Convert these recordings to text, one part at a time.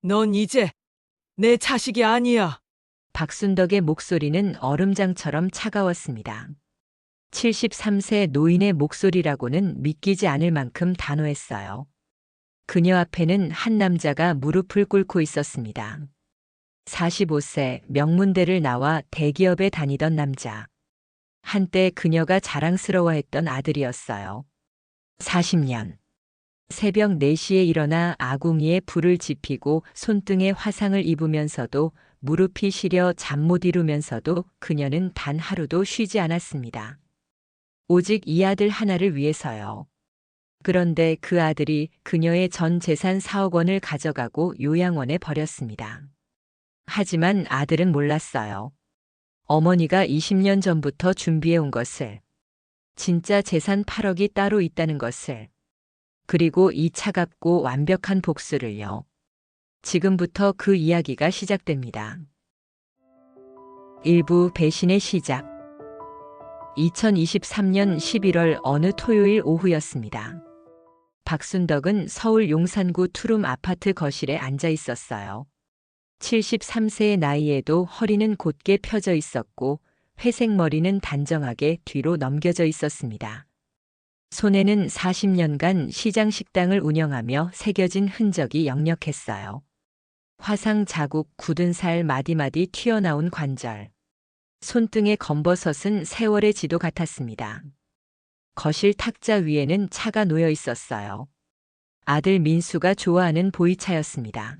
넌 이제 내 자식이 아니야. 박순덕의 목소리는 얼음장처럼 차가웠습니다. 73세 노인의 목소리라고는 믿기지 않을 만큼 단호했어요. 그녀 앞에는 한 남자가 무릎을 꿇고 있었습니다. 45세 명문대를 나와 대기업에 다니던 남자. 한때 그녀가 자랑스러워했던 아들이었어요. 40년. 새벽 4시에 일어나 아궁이에 불을 지피고 손등에 화상을 입으면서도 무릎이 시려 잠 못 이루면서도 그녀는 단 하루도 쉬지 않았습니다. 오직 이 아들 하나를 위해서요. 그런데 그 아들이 그녀의 전 재산 4억 원을 가져가고 요양원에 버렸습니다. 하지만 아들은 몰랐어요. 어머니가 20년 전부터 준비해온 것을, 진짜 재산 8억이 따로 있다는 것을, 그리고 이 차갑고 완벽한 복수를요. 지금부터 그 이야기가 시작됩니다. 일부 배신의 시작. 2023년 11월 어느 토요일 오후였습니다. 박순덕은 서울 용산구 투룸 아파트 거실에 앉아 있었어요. 73세의 나이에도 허리는 곧게 펴져 있었고 회색 머리는 단정하게 뒤로 넘겨져 있었습니다. 손에는 40년간 시장 식당을 운영하며 새겨진 흔적이 역력했어요. 화상 자국, 굳은 살 마디마디 튀어나온 관절. 손등에 검버섯은 세월의 지도 같았습니다. 거실 탁자 위에는 차가 놓여 있었어요. 아들 민수가 좋아하는 보이차였습니다.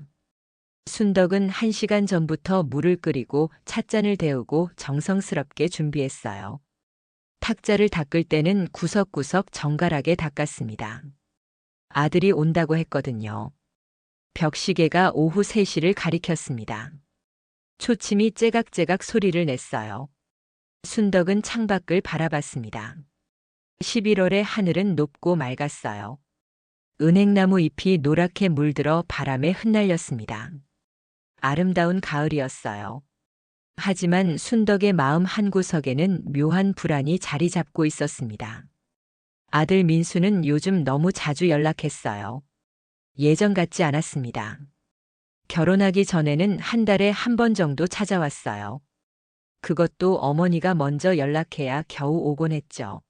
순덕은 1시간 전부터 물을 끓이고 찻잔을 데우고 정성스럽게 준비했어요. 탁자를 닦을 때는 구석구석 정갈하게 닦았습니다. 아들이 온다고 했거든요. 벽시계가 오후 3시를 가리켰습니다. 초침이 째각째각 소리를 냈어요. 순덕은 창밖을 바라봤습니다. 11월의 하늘은 높고 맑았어요. 은행나무 잎이 노랗게 물들어 바람에 흩날렸습니다. 아름다운 가을이었어요. 하지만 순덕의 마음 한구석에는 묘한 불안이 자리 잡고 있었습니다. 아들 민수는 요즘 너무 자주 연락했어요. 예전 같지 않았습니다. 결혼하기 전에는 한 달에 한 번 정도 찾아왔어요. 그것도 어머니가 먼저 연락해야 겨우 오곤 했죠.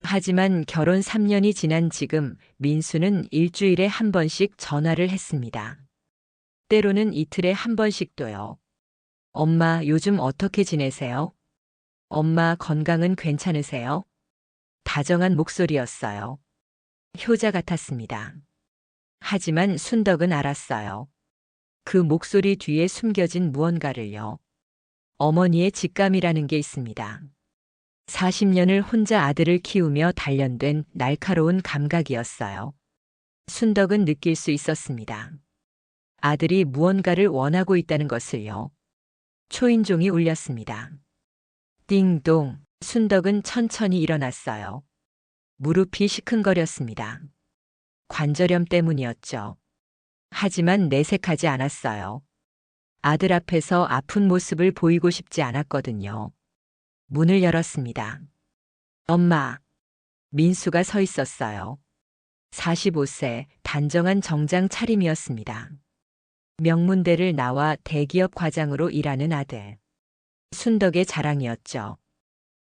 하지만 결혼 3년이 지난 지금 민수는 일주일에 한 번씩 전화를 했습니다. 때로는 이틀에 한 번씩도요. 엄마, 요즘 어떻게 지내세요? 엄마, 건강은 괜찮으세요? 다정한 목소리였어요. 효자 같았습니다. 하지만 순덕은 알았어요. 그 목소리 뒤에 숨겨진 무언가를요. 어머니의 직감이라는 게 있습니다. 40년을 혼자 아들을 키우며 단련된 날카로운 감각이었어요. 순덕은 느낄 수 있었습니다. 아들이 무언가를 원하고 있다는 것을요. 초인종이 울렸습니다. 띵동. 순덕은 천천히 일어났어요. 무릎이 시큰거렸습니다. 관절염 때문이었죠. 하지만 내색하지 않았어요. 아들 앞에서 아픈 모습을 보이고 싶지 않았거든요. 문을 열었습니다. 엄마. 민수가 서 있었어요. 45세, 단정한 정장 차림이었습니다. 명문대를 나와 대기업 과장으로 일하는 아들. 순덕의 자랑이었죠.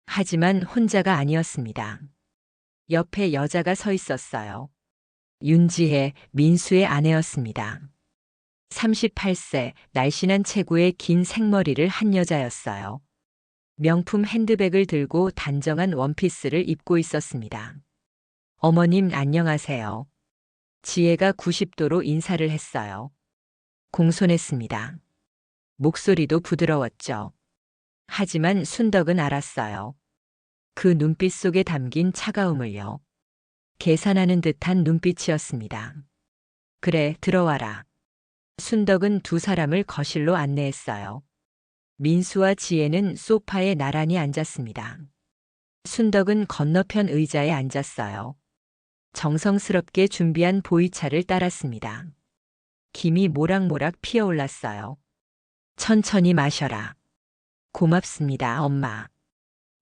하지만 혼자가 아니었습니다. 옆에 여자가 서 있었어요. 윤지혜, 민수의 아내였습니다. 38세, 날씬한 체구의 긴 생머리를 한 여자였어요. 명품 핸드백을 들고 단정한 원피스를 입고 있었습니다. 어머님 안녕하세요. 지혜가 90도로 인사를 했어요. 공손했습니다. 목소리도 부드러웠죠. 하지만 순덕은 알았어요. 그 눈빛 속에 담긴 차가움을요. 계산하는 듯한 눈빛이었습니다. 그래, 들어와라. 순덕은 두 사람을 거실로 안내했어요. 민수와 지혜는 소파에 나란히 앉았습니다. 순덕은 건너편 의자에 앉았어요. 정성스럽게 준비한 보이차를 따랐습니다. 김이 모락모락 피어올랐어요. 천천히 마셔라. 고맙습니다, 엄마.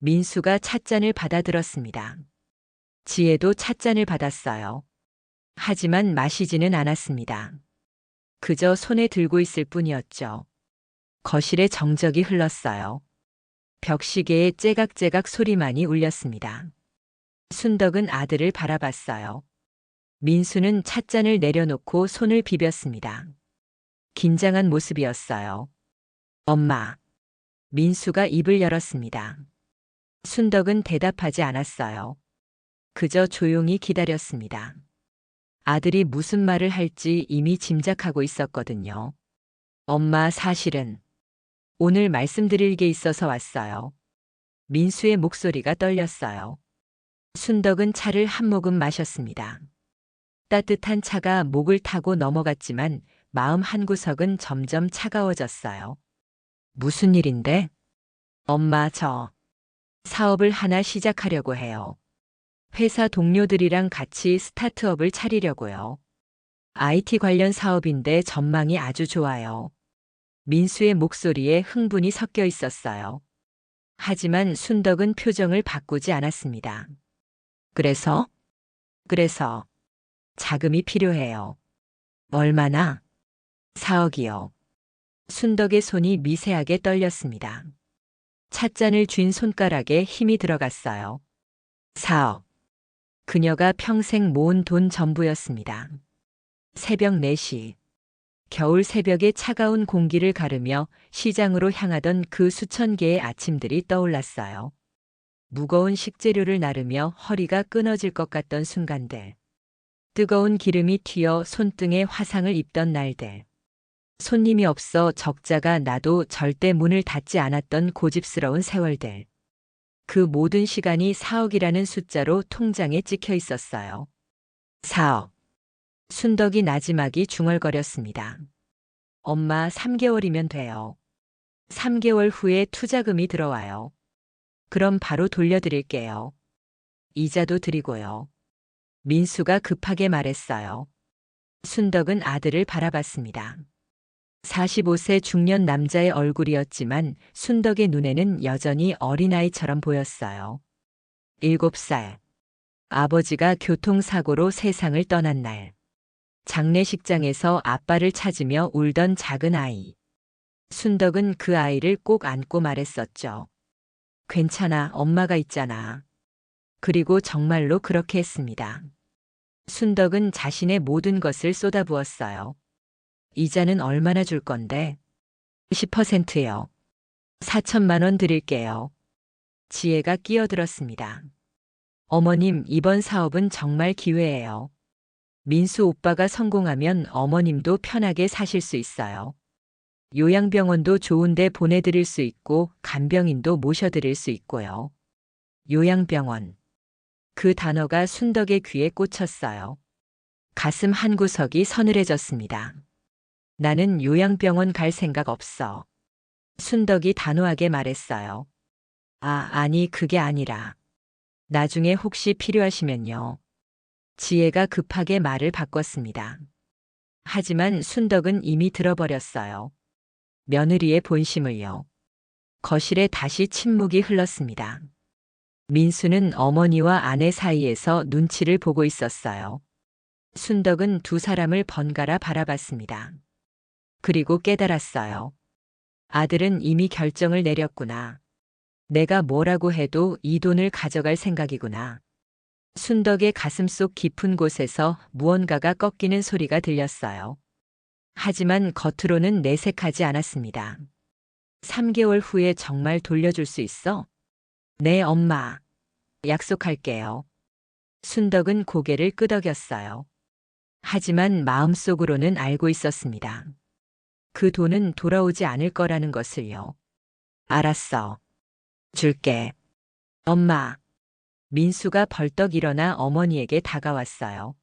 민수가 찻잔을 받아들었습니다. 지혜도 찻잔을 받았어요. 하지만 마시지는 않았습니다. 그저 손에 들고 있을 뿐이었죠. 거실에 정적이 흘렀어요. 벽시계의 째각째각 소리만이 울렸습니다. 순덕은 아들을 바라봤어요. 민수는 찻잔을 내려놓고 손을 비볐습니다. 긴장한 모습이었어요. 엄마. 민수가 입을 열었습니다. 순덕은 대답하지 않았어요. 그저 조용히 기다렸습니다. 아들이 무슨 말을 할지 이미 짐작하고 있었거든요. 엄마, 사실은 오늘 말씀드릴 게 있어서 왔어요. 민수의 목소리가 떨렸어요. 순덕은 차를 한 모금 마셨습니다. 따뜻한 차가 목을 타고 넘어갔지만 마음 한구석은 점점 차가워졌어요. 무슨 일인데? 엄마, 저 사업을 하나 시작하려고 해요. 회사 동료들이랑 같이 스타트업을 차리려고요. IT 관련 사업인데 전망이 아주 좋아요. 민수의 목소리에 흥분이 섞여 있었어요. 하지만 순덕은 표정을 바꾸지 않았습니다. 그래서 자금이 필요해요. 얼마나? 4억이요. 순덕의 손이 미세하게 떨렸습니다. 찻잔을 쥔 손가락에 힘이 들어갔어요. 4억. 그녀가 평생 모은 돈 전부였습니다. 새벽 4시. 겨울 새벽의 차가운 공기를 가르며 시장으로 향하던 그 수천 개의 아침들이 떠올랐어요. 무거운 식재료를 나르며 허리가 끊어질 것 같던 순간들. 뜨거운 기름이 튀어 손등에 화상을 입던 날들. 손님이 없어 적자가 나도 절대 문을 닫지 않았던 고집스러운 세월들. 그 모든 시간이 4억이라는 숫자로 통장에 찍혀 있었어요. 4억. 순덕이 나지막이 중얼거렸습니다. 엄마, 3개월이면 돼요. 3개월 후에 투자금이 들어와요. 그럼 바로 돌려드릴게요. 이자도 드리고요. 민수가 급하게 말했어요. 순덕은 아들을 바라봤습니다. 45세 중년 남자의 얼굴이었지만 순덕의 눈에는 여전히 어린아이처럼 보였어요. 7살. 아버지가 교통사고로 세상을 떠난 날. 장례식장에서 아빠를 찾으며 울던 작은 아이. 순덕은 그 아이를 꼭 안고 말했었죠. 괜찮아, 엄마가 있잖아. 그리고 정말로 그렇게 했습니다. 순덕은 자신의 모든 것을 쏟아부었어요. 이자는 얼마나 줄 건데? 10%요. 4천만 원 드릴게요. 지혜가 끼어들었습니다. 어머님, 이번 사업은 정말 기회예요. 민수 오빠가 성공하면 어머님도 편하게 사실 수 있어요. 요양병원도 좋은데 보내드릴 수 있고 간병인도 모셔드릴 수 있고요. 요양병원. 그 단어가 순덕의 귀에 꽂혔어요. 가슴 한구석이 서늘해졌습니다. 나는 요양병원 갈 생각 없어. 순덕이 단호하게 말했어요. 아니, 그게 아니라. 나중에 혹시 필요하시면요. 지혜가 급하게 말을 바꿨습니다. 하지만 순덕은 이미 들어버렸어요. 며느리의 본심을요. 거실에 다시 침묵이 흘렀습니다. 민수는 어머니와 아내 사이에서 눈치를 보고 있었어요. 순덕은 두 사람을 번갈아 바라봤습니다. 그리고 깨달았어요. 아들은 이미 결정을 내렸구나. 내가 뭐라고 해도 이 돈을 가져갈 생각이구나. 순덕의 가슴속 깊은 곳에서 무언가가 꺾이는 소리가 들렸어요. 하지만 겉으로는 내색하지 않았습니다. 3개월 후에 정말 돌려줄 수 있어? 네, 엄마. 약속할게요. 순덕은 고개를 끄덕였어요. 하지만 마음속으로는 알고 있었습니다. 그 돈은 돌아오지 않을 거라는 것을요. 알았어. 줄게. 엄마. 민수가 벌떡 일어나 어머니에게 다가왔어요.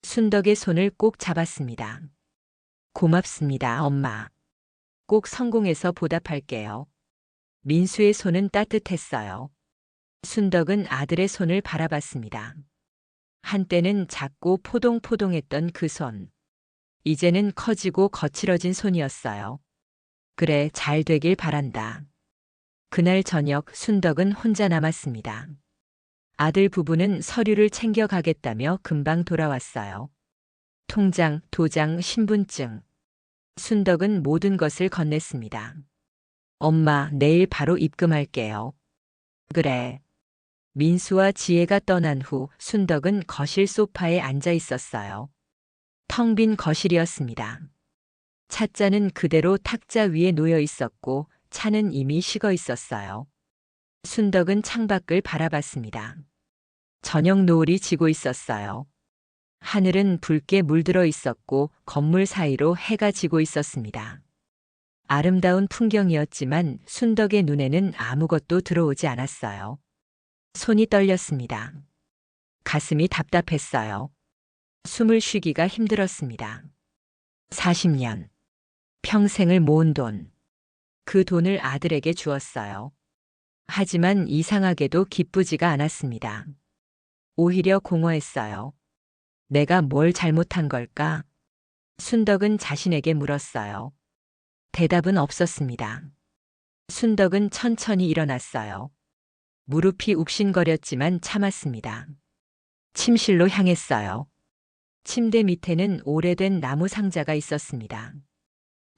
순덕의 손을 꼭 잡았습니다. 고맙습니다, 엄마. 꼭 성공해서 보답할게요. 민수의 손은 따뜻했어요. 순덕은 아들의 손을 바라봤습니다. 한때는 작고 포동포동했던 그 손. 이제는 커지고 거칠어진 손이었어요. 그래, 잘 되길 바란다. 그날 저녁 순덕은 혼자 남았습니다. 아들 부부는 서류를 챙겨가겠다며 금방 돌아왔어요. 통장, 도장, 신분증. 순덕은 모든 것을 건넸습니다. 엄마, 내일 바로 입금할게요. 그래. 민수와 지혜가 떠난 후 순덕은 거실 소파에 앉아 있었어요. 텅 빈 거실이었습니다. 찻잔은 그대로 탁자 위에 놓여 있었고 차는 이미 식어 있었어요. 순덕은 창밖을 바라봤습니다. 저녁 노을이 지고 있었어요. 하늘은 붉게 물들어 있었고 건물 사이로 해가 지고 있었습니다. 아름다운 풍경이었지만 순덕의 눈에는 아무것도 들어오지 않았어요. 손이 떨렸습니다. 가슴이 답답했어요. 숨을 쉬기가 힘들었습니다. 40년. 평생을 모은 돈. 그 돈을 아들에게 주었어요. 하지만 이상하게도 기쁘지가 않았습니다. 오히려 공허했어요. 내가 뭘 잘못한 걸까? 순덕은 자신에게 물었어요. 대답은 없었습니다. 순덕은 천천히 일어났어요. 무릎이 욱신거렸지만 참았습니다. 침실로 향했어요. 침대 밑에는 오래된 나무 상자가 있었습니다.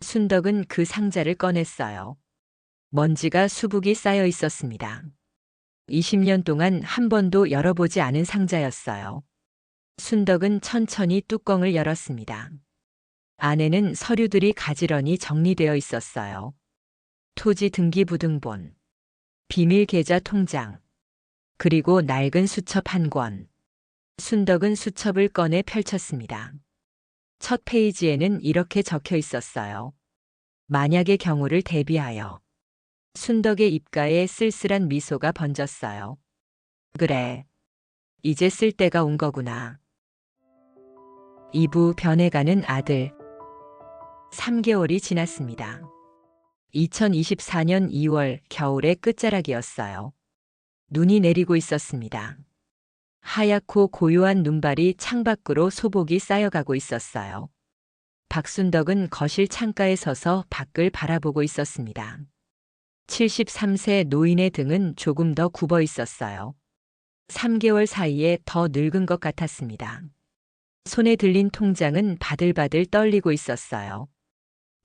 순덕은 그 상자를 꺼냈어요. 먼지가 수북이 쌓여 있었습니다. 20년 동안 한 번도 열어보지 않은 상자였어요. 순덕은 천천히 뚜껑을 열었습니다. 안에는 서류들이 가지런히 정리되어 있었어요. 토지 등기부등본, 비밀 계좌 통장, 그리고 낡은 수첩 한 권. 순덕은 수첩을 꺼내 펼쳤습니다. 첫 페이지에는 이렇게 적혀 있었어요. 만약의 경우를 대비하여. 순덕의 입가에 쓸쓸한 미소가 번졌어요. 그래. 이제 쓸 때가 온 거구나. 2부 변해가는 아들. 3개월이 지났습니다. 2024년 2월 겨울의 끝자락이었어요. 눈이 내리고 있었습니다. 하얗고 고요한 눈발이 창밖으로 소복이 쌓여가고 있었어요. 박순덕은 거실 창가에 서서 밖을 바라보고 있었습니다. 73세 노인의 등은 조금 더 굽어 있었어요. 3개월 사이에 더 늙은 것 같았습니다. 손에 들린 통장은 바들바들 떨리고 있었어요.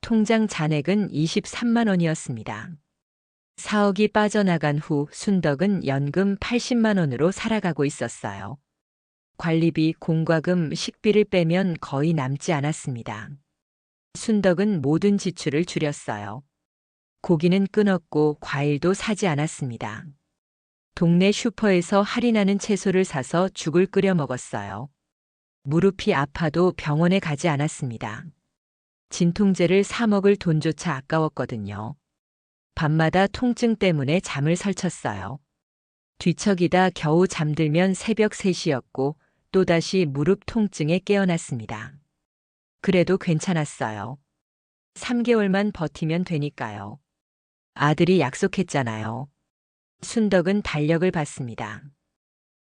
통장 잔액은 23만 원이었습니다. 4억이 빠져나간 후 순덕은 연금 80만 원으로 살아가고 있었어요. 관리비, 공과금, 식비를 빼면 거의 남지 않았습니다. 순덕은 모든 지출을 줄였어요. 고기는 끊었고 과일도 사지 않았습니다. 동네 슈퍼에서 할인하는 채소를 사서 죽을 끓여 먹었어요. 무릎이 아파도 병원에 가지 않았습니다. 진통제를 사 먹을 돈조차 아까웠거든요. 밤마다 통증 때문에 잠을 설쳤어요. 뒤척이다 겨우 잠들면 새벽 3시였고 또다시 무릎 통증에 깨어났습니다. 그래도 괜찮았어요. 3개월만 버티면 되니까요. 아들이 약속했잖아요. 순덕은 달력을 봤습니다.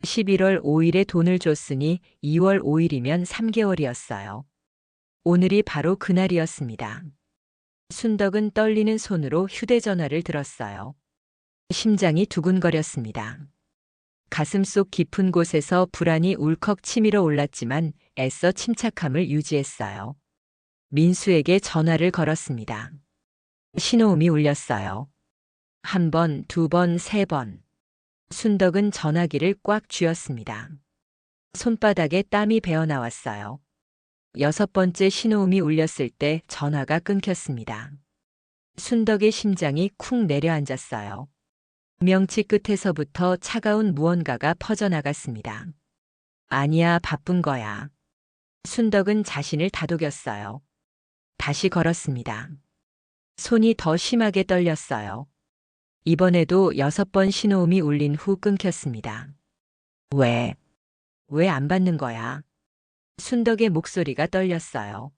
11월 5일에 돈을 줬으니 2월 5일이면 3개월이었어요. 오늘이 바로 그날이었습니다. 순덕은 떨리는 손으로 휴대전화를 들었어요. 심장이 두근거렸습니다. 가슴속 깊은 곳에서 불안이 울컥 치밀어 올랐지만 애써 침착함을 유지했어요. 민수에게 전화를 걸었습니다. 신호음이 울렸어요. 1번, 2번, 3번. 순덕은 전화기를 꽉 쥐었습니다. 손바닥에 땀이 배어 나왔어요. 6번째 신호음이 울렸을 때 전화가 끊겼습니다. 순덕의 심장이 쿵 내려앉았어요. 명치 끝에서부터 차가운 무언가가 퍼져나갔습니다. 아니야, 바쁜 거야. 순덕은 자신을 다독였어요. 다시 걸었습니다. 손이 더 심하게 떨렸어요. 이번에도 6번 신호음이 울린 후 끊겼습니다. 왜 안 받는 거야? 순덕의 목소리가 떨렸어요.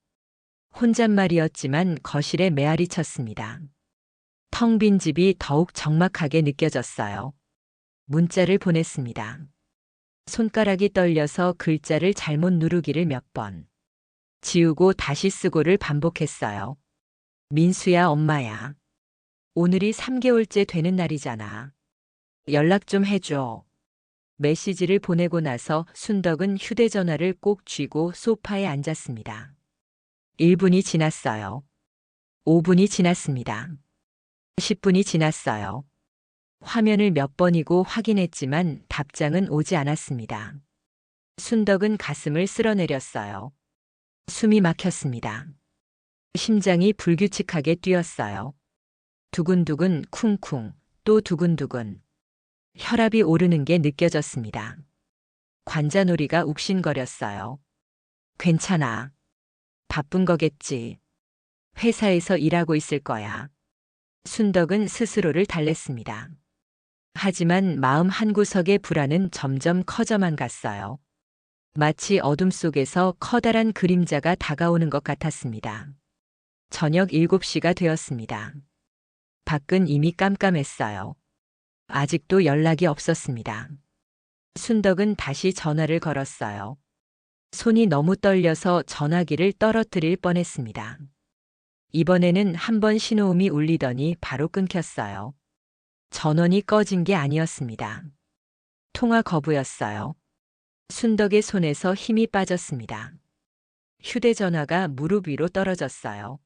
혼잣말이었지만 거실에 메아리 쳤습니다. 텅 빈 집이 더욱 적막하게 느껴졌어요. 문자를 보냈습니다. 손가락이 떨려서 글자를 잘못 누르기를 몇 번. 지우고 다시 쓰고를 반복했어요. 민수야, 엄마야. 오늘이 3개월째 되는 날이잖아. 연락 좀 해줘. 메시지를 보내고 나서 순덕은 휴대전화를 꼭 쥐고 소파에 앉았습니다. 1분이 지났어요. 5분이 지났습니다. 10분이 지났어요. 화면을 몇 번이고 확인했지만 답장은 오지 않았습니다. 순덕은 가슴을 쓸어내렸어요. 숨이 막혔습니다. 심장이 불규칙하게 뛰었어요. 두근두근 쿵쿵 또 두근두근. 혈압이 오르는 게 느껴졌습니다. 관자놀이가 욱신거렸어요. 괜찮아. 바쁜 거겠지. 회사에서 일하고 있을 거야. 순덕은 스스로를 달랬습니다. 하지만 마음 한구석의 불안은 점점 커져만 갔어요. 마치 어둠 속에서 커다란 그림자가 다가오는 것 같았습니다. 저녁 7시가 되었습니다. 밖은 이미 깜깜했어요. 아직도 연락이 없었습니다. 순덕은 다시 전화를 걸었어요. 손이 너무 떨려서 전화기를 떨어뜨릴 뻔했습니다. 이번에는 한 번 신호음이 울리더니 바로 끊겼어요. 전원이 꺼진 게 아니었습니다. 통화 거부였어요. 순덕의 손에서 힘이 빠졌습니다. 휴대전화가 무릎 위로 떨어졌어요.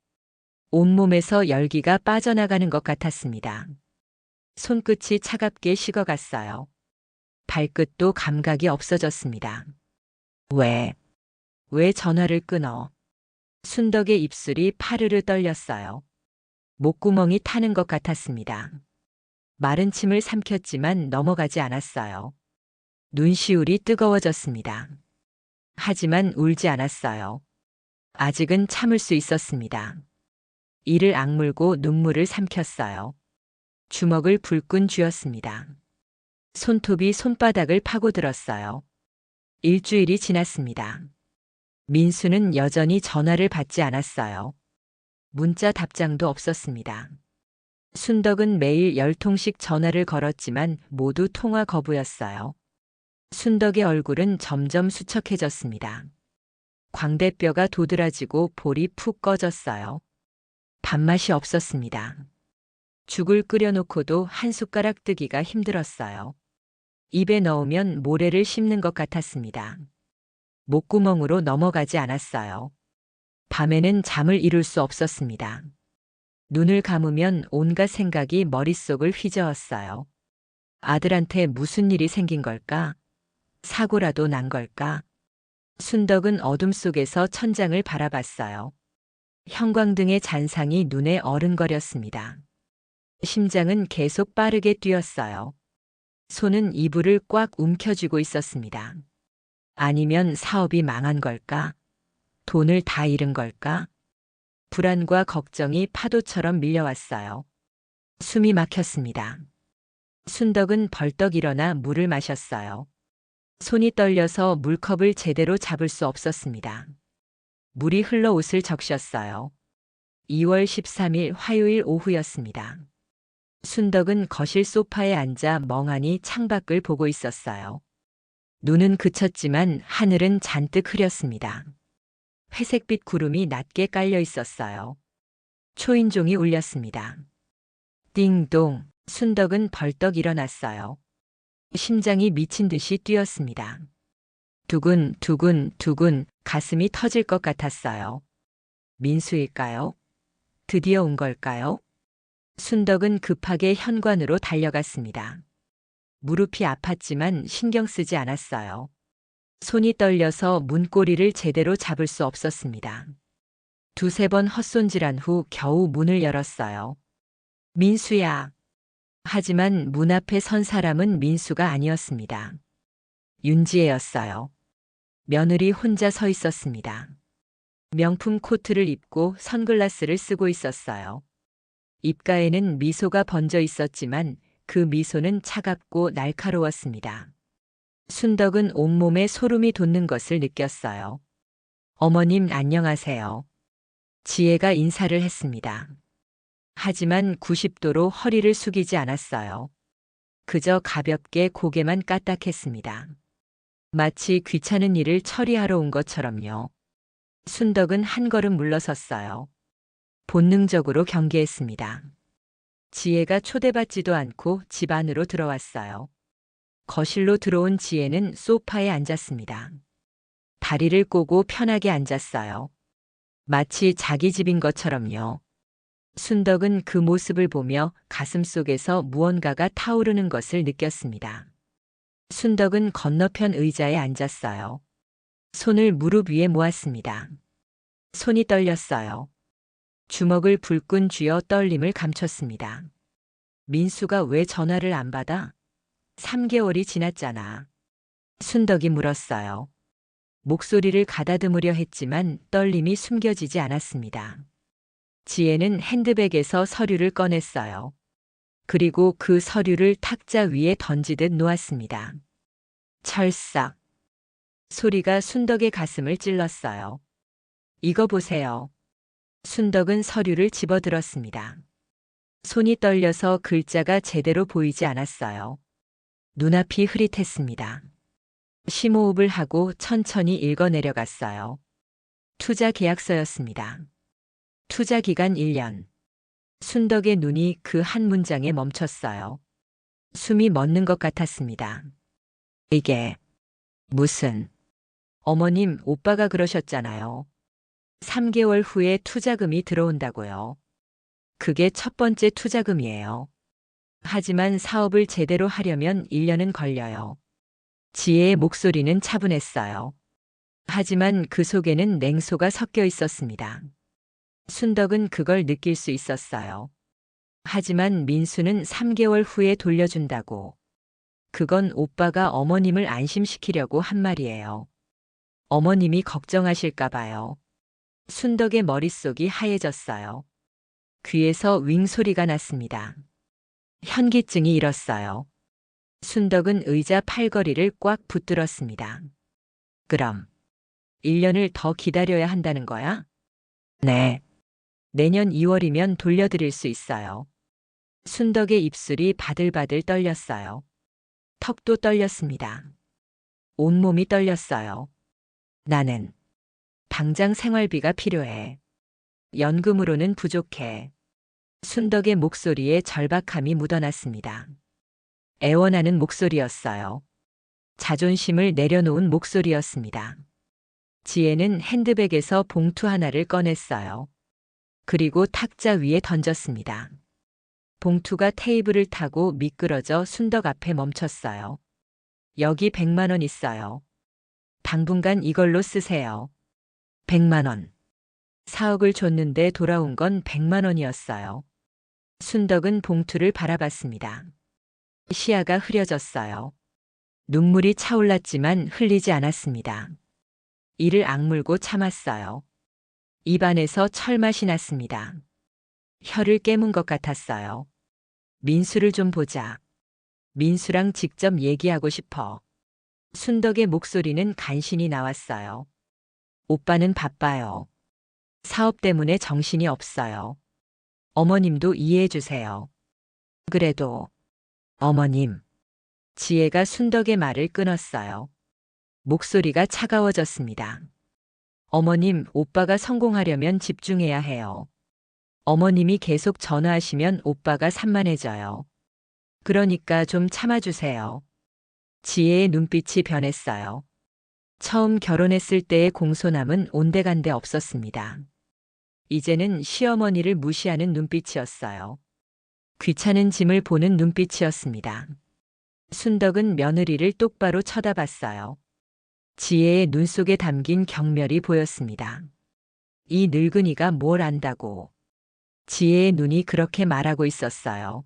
온몸에서 열기가 빠져나가는 것 같았습니다. 손끝이 차갑게 식어갔어요. 발끝도 감각이 없어졌습니다. 왜 전화를 끊어? 순덕의 입술이 파르르 떨렸어요. 목구멍이 타는 것 같았습니다. 마른 침을 삼켰지만 넘어가지 않았어요. 눈시울이 뜨거워졌습니다. 하지만 울지 않았어요. 아직은 참을 수 있었습니다. 이를 악물고 눈물을 삼켰어요. 주먹을 불끈 쥐었습니다. 손톱이 손바닥을 파고들었어요. 일주일이 지났습니다. 민수는 여전히 전화를 받지 않았어요. 문자 답장도 없었습니다. 순덕은 매일 10통씩 전화를 걸었지만 모두 통화 거부였어요. 순덕의 얼굴은 점점 수척해졌습니다. 광대뼈가 도드라지고 볼이 푹 꺼졌어요. 밥맛이 없었습니다. 죽을 끓여놓고도 한 숟가락 뜨기가 힘들었어요. 입에 넣으면 모래를 씹는 것 같았습니다. 목구멍으로 넘어가지 않았어요. 밤에는 잠을 이룰 수 없었습니다. 눈을 감으면 온갖 생각이 머릿속을 휘저었어요. 아들한테 무슨 일이 생긴 걸까? 사고라도 난 걸까? 순덕은 어둠 속에서 천장을 바라봤어요. 형광등의 잔상이 눈에 어른거렸습니다. 심장은 계속 빠르게 뛰었어요. 손은 이불을 꽉 움켜쥐고 있었습니다. 아니면 사업이 망한 걸까? 돈을 다 잃은 걸까? 불안과 걱정이 파도처럼 밀려왔어요. 숨이 막혔습니다. 순덕은 벌떡 일어나 물을 마셨어요. 손이 떨려서 물컵을 제대로 잡을 수 없었습니다. 물이 흘러 옷을 적셨어요. 2월 13일 화요일 오후였습니다. 순덕은 거실 소파에 앉아 멍하니 창밖을 보고 있었어요. 눈은 그쳤지만 하늘은 잔뜩 흐렸습니다. 회색빛 구름이 낮게 깔려 있었어요. 초인종이 울렸습니다. 띵동. 순덕은 벌떡 일어났어요. 심장이 미친 듯이 뛰었습니다. 두근 두근 두근 가슴이 터질 것 같았어요. 민수일까요? 드디어 온 걸까요? 순덕은 급하게 현관으로 달려갔습니다. 무릎이 아팠지만 신경 쓰지 않았어요. 손이 떨려서 문고리를 제대로 잡을 수 없었습니다. 두세 번 헛손질한 후 겨우 문을 열었어요. 민수야. 하지만 문 앞에 선 사람은 민수가 아니었습니다. 윤지혜였어요. 며느리 혼자 서 있었습니다. 명품 코트를 입고 선글라스를 쓰고 있었어요. 입가에는 미소가 번져 있었지만 그 미소는 차갑고 날카로웠습니다. 순덕은 온몸에 소름이 돋는 것을 느꼈어요. 어머님 안녕하세요. 지혜가 인사를 했습니다. 하지만 90도로 허리를 숙이지 않았어요. 그저 가볍게 고개만 까딱했습니다. 마치 귀찮은 일을 처리하러 온 것처럼요. 순덕은 한 걸음 물러섰어요. 본능적으로 경계했습니다. 지혜가 초대받지도 않고 집 안으로 들어왔어요. 거실로 들어온 지혜는 소파에 앉았습니다. 다리를 꼬고 편하게 앉았어요. 마치 자기 집인 것처럼요. 순덕은 그 모습을 보며 가슴속에서 무언가가 타오르는 것을 느꼈습니다. 순덕은 건너편 의자에 앉았어요. 손을 무릎 위에 모았습니다. 손이 떨렸어요. 주먹을 불끈 쥐어 떨림을 감췄습니다. 민수가 왜 전화를 안 받아? 3개월이 지났잖아. 순덕이 물었어요. 목소리를 가다듬으려 했지만 떨림이 숨겨지지 않았습니다. 지혜는 핸드백에서 서류를 꺼냈어요. 그리고 그 서류를 탁자 위에 던지듯 놓았습니다. 철싹. 소리가 순덕의 가슴을 찔렀어요. 이거 보세요. 순덕은 서류를 집어들었습니다. 손이 떨려서 글자가 제대로 보이지 않았어요. 눈앞이 흐릿했습니다. 심호흡을 하고 천천히 읽어 내려갔어요. 투자 계약서였습니다. 투자 기간 1년. 순덕의 눈이 그 한 문장에 멈췄어요. 숨이 멎는 것 같았습니다. 이게 무슨... 어머님, 오빠가 그러셨잖아요. 3개월 후에 투자금이 들어온다고요. 그게 첫 번째 투자금이에요. 하지만 사업을 제대로 하려면 1년은 걸려요. 지혜의 목소리는 차분했어요. 하지만 그 속에는 냉소가 섞여 있었습니다. 순덕은 그걸 느낄 수 있었어요. 하지만 민수는 3개월 후에 돌려준다고. 그건 오빠가 어머님을 안심시키려고 한 말이에요. 어머님이 걱정하실까 봐요. 순덕의 머릿속이 하얘졌어요. 귀에서 윙 소리가 났습니다. 현기증이 일었어요. 순덕은 의자 팔걸이를 꽉 붙들었습니다. 그럼 1년을 더 기다려야 한다는 거야? 네. 내년 2월이면 돌려드릴 수 있어요. 순덕의 입술이 바들바들 떨렸어요. 턱도 떨렸습니다. 온몸이 떨렸어요. 나는 당장 생활비가 필요해. 연금으로는 부족해. 순덕의 목소리에 절박함이 묻어났습니다. 애원하는 목소리였어요. 자존심을 내려놓은 목소리였습니다. 지혜는 핸드백에서 봉투 하나를 꺼냈어요. 그리고 탁자 위에 던졌습니다. 봉투가 테이블을 타고 미끄러져 순덕 앞에 멈췄어요. 여기 100만 원 있어요. 당분간 이걸로 쓰세요. 100만 원. 4억을 줬는데 돌아온 건 100만 원이었어요. 순덕은 봉투를 바라봤습니다. 시야가 흐려졌어요. 눈물이 차올랐지만 흘리지 않았습니다. 이를 악물고 참았어요. 입안에서 철맛이 났습니다. 혀를 깨문 것 같았어요. 민수를 좀 보자. 민수랑 직접 얘기하고 싶어. 순덕의 목소리는 간신히 나왔어요. 오빠는 바빠요. 사업 때문에 정신이 없어요. 어머님도 이해해 주세요. 그래도 어머님. 지혜가 순덕의 말을 끊었어요. 목소리가 차가워졌습니다. 어머님, 오빠가 성공하려면 집중해야 해요. 어머님이 계속 전화하시면 오빠가 산만해져요. 그러니까 좀 참아주세요. 지혜의 눈빛이 변했어요. 처음 결혼했을 때의 공손함은 온데간데 없었습니다. 이제는 시어머니를 무시하는 눈빛이었어요. 귀찮은 짐을 보는 눈빛이었습니다. 순덕은 며느리를 똑바로 쳐다봤어요. 지혜의 눈 속에 담긴 경멸이 보였습니다. 이 늙은이가 뭘 안다고. 지혜의 눈이 그렇게 말하고 있었어요.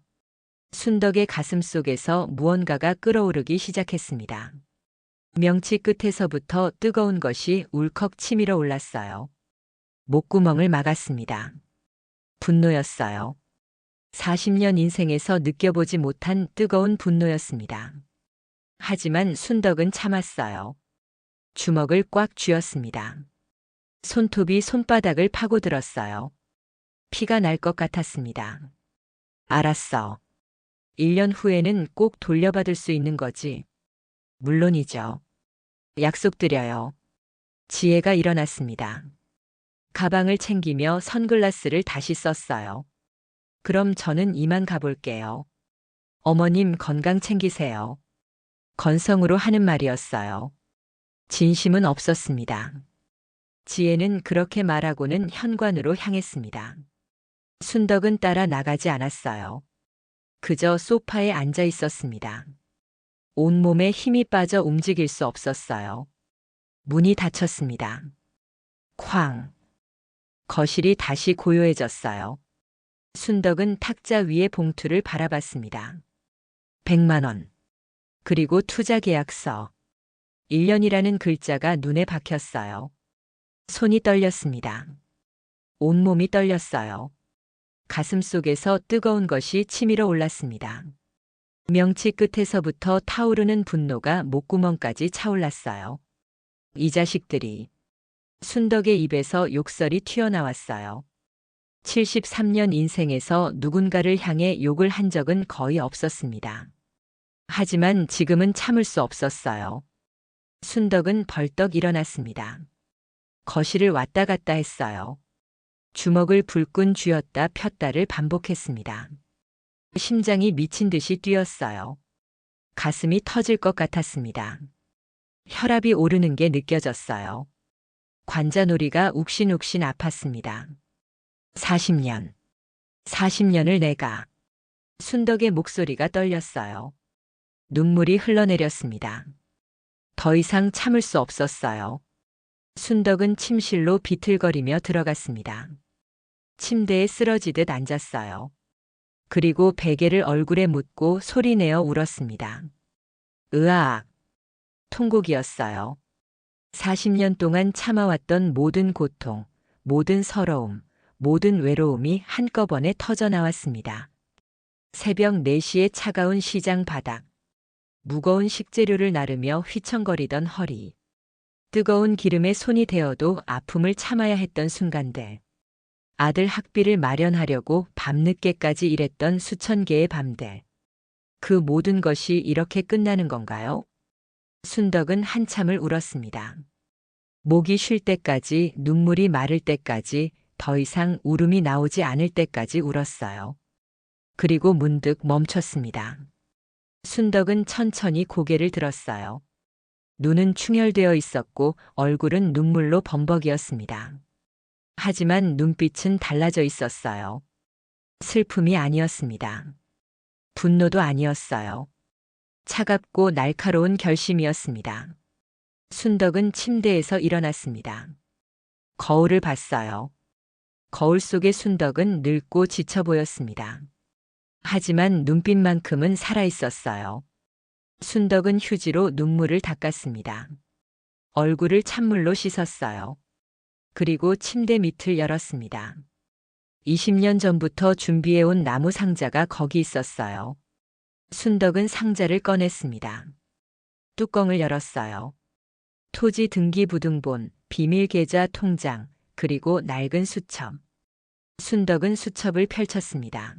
순덕의 가슴 속에서 무언가가 끓어오르기 시작했습니다. 명치 끝에서부터 뜨거운 것이 울컥 치밀어 올랐어요. 목구멍을 막았습니다. 분노였어요. 40년 인생에서 느껴보지 못한 뜨거운 분노였습니다. 하지만 순덕은 참았어요. 주먹을 꽉 쥐었습니다. 손톱이 손바닥을 파고들었어요. 피가 날 것 같았습니다. 알았어. 1년 후에는 꼭 돌려받을 수 있는 거지. 물론이죠. 약속드려요. 지혜가 일어났습니다. 가방을 챙기며 선글라스를 다시 썼어요. 그럼 저는 이만 가볼게요. 어머님 건강 챙기세요. 건성으로 하는 말이었어요. 진심은 없었습니다. 지혜는 그렇게 말하고는 현관으로 향했습니다. 순덕은 따라 나가지 않았어요. 그저 소파에 앉아 있었습니다. 온몸에 힘이 빠져 움직일 수 없었어요. 문이 닫혔습니다. 쾅! 거실이 다시 고요해졌어요. 순덕은 탁자 위에 봉투를 바라봤습니다. 100만 원. 그리고 투자 계약서. 1년이라는 글자가 눈에 박혔어요. 손이 떨렸습니다. 온몸이 떨렸어요. 가슴 속에서 뜨거운 것이 치밀어 올랐습니다. 명치 끝에서부터 타오르는 분노가 목구멍까지 차올랐어요. 이 자식들이. 순덕의 입에서 욕설이 튀어나왔어요. 73년 인생에서 누군가를 향해 욕을 한 적은 거의 없었습니다. 하지만 지금은 참을 수 없었어요. 순덕은 벌떡 일어났습니다. 거실을 왔다 갔다 했어요. 주먹을 불끈 쥐었다 폈다를 반복했습니다. 심장이 미친 듯이 뛰었어요. 가슴이 터질 것 같았습니다. 혈압이 오르는 게 느껴졌어요. 관자놀이가 욱신욱신 아팠습니다. 40년. 40년을 내가. 순덕의 목소리가 떨렸어요. 눈물이 흘러내렸습니다. 더 이상 참을 수 없었어요. 순덕은 침실로 비틀거리며 들어갔습니다. 침대에 쓰러지듯 앉았어요. 그리고 베개를 얼굴에 묻고 소리내어 울었습니다. 으악! 통곡이었어요. 40년 동안 참아왔던 모든 고통, 모든 서러움, 모든 외로움이 한꺼번에 터져나왔습니다. 새벽 4시에 차가운 시장 바닥. 무거운 식재료를 나르며 휘청거리던 허리. 뜨거운 기름에 손이 데어도 아픔을 참아야 했던 순간들. 아들 학비를 마련하려고 밤늦게까지 일했던 수천 개의 밤들. 그 모든 것이 이렇게 끝나는 건가요? 순덕은 한참을 울었습니다. 목이 쉴 때까지, 눈물이 마를 때까지, 더 이상 울음이 나오지 않을 때까지 울었어요. 그리고 문득 멈췄습니다. 순덕은 천천히 고개를 들었어요. 눈은 충혈되어 있었고 얼굴은 눈물로 범벅이었습니다. 하지만 눈빛은 달라져 있었어요. 슬픔이 아니었습니다. 분노도 아니었어요. 차갑고 날카로운 결심이었습니다. 순덕은 침대에서 일어났습니다. 거울을 봤어요. 거울 속의 순덕은 늙고 지쳐 보였습니다. 하지만 눈빛만큼은 살아있었어요. 순덕은 휴지로 눈물을 닦았습니다. 얼굴을 찬물로 씻었어요. 그리고 침대 밑을 열었습니다. 20년 전부터 준비해온 나무 상자가 거기 있었어요. 순덕은 상자를 꺼냈습니다. 뚜껑을 열었어요. 토지 등기부등본, 비밀계좌 통장, 그리고 낡은 수첩. 순덕은 수첩을 펼쳤습니다.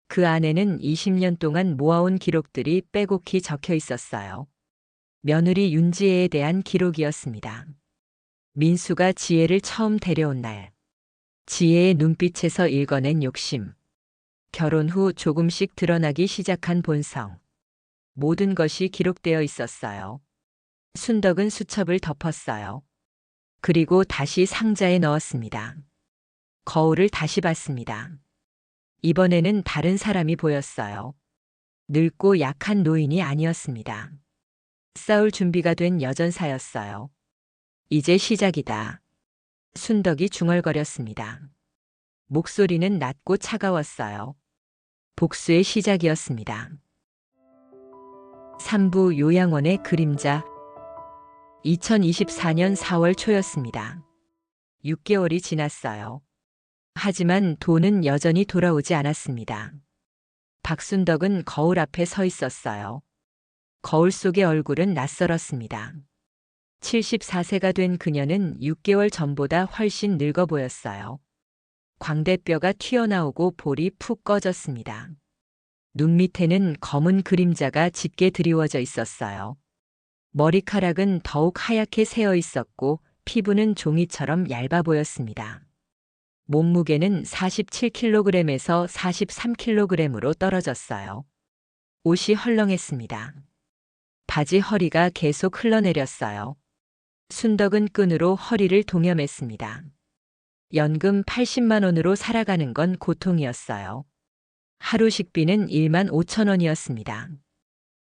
그 안에는 20년 동안 모아온 기록들이 빼곡히 적혀 있었어요. 며느리 윤지혜에 대한 기록이었습니다. 민수가 지혜를 처음 데려온 날. 지혜의 눈빛에서 읽어낸 욕심. 결혼 후 조금씩 드러나기 시작한 본성. 모든 것이 기록되어 있었어요. 순덕은 수첩을 덮었어요. 그리고 다시 상자에 넣었습니다. 거울을 다시 봤습니다. 이번에는 다른 사람이 보였어요. 늙고 약한 노인이 아니었습니다. 싸울 준비가 된 여전사였어요. 이제 시작이다. 순덕이 중얼거렸습니다. 목소리는 낮고 차가웠어요. 복수의 시작이었습니다. 3부 요양원의 그림자. 2024년 4월 초였습니다. 6개월이 지났어요. 하지만 돈은 여전히 돌아오지 않았습니다. 박순덕은 거울 앞에 서 있었어요. 거울 속의 얼굴은 낯설었습니다. 74세가 된 그녀는 6개월 전보다 훨씬 늙어 보였어요. 광대뼈가 튀어나오고 볼이 푹 꺼졌습니다. 눈 밑에는 검은 그림자가 짙게 드리워져 있었어요. 머리카락은 더욱 하얗게 새어 있었고 피부는 종이처럼 얇아 보였습니다. 몸무게는 47kg에서 43kg으로 떨어졌어요. 옷이 헐렁했습니다. 바지 허리가 계속 흘러내렸어요. 순덕은 끈으로 허리를 동여맸습니다. 연금 80만 원으로 살아가는 건 고통이었어요. 하루 식비는 1만 5천 원이었습니다.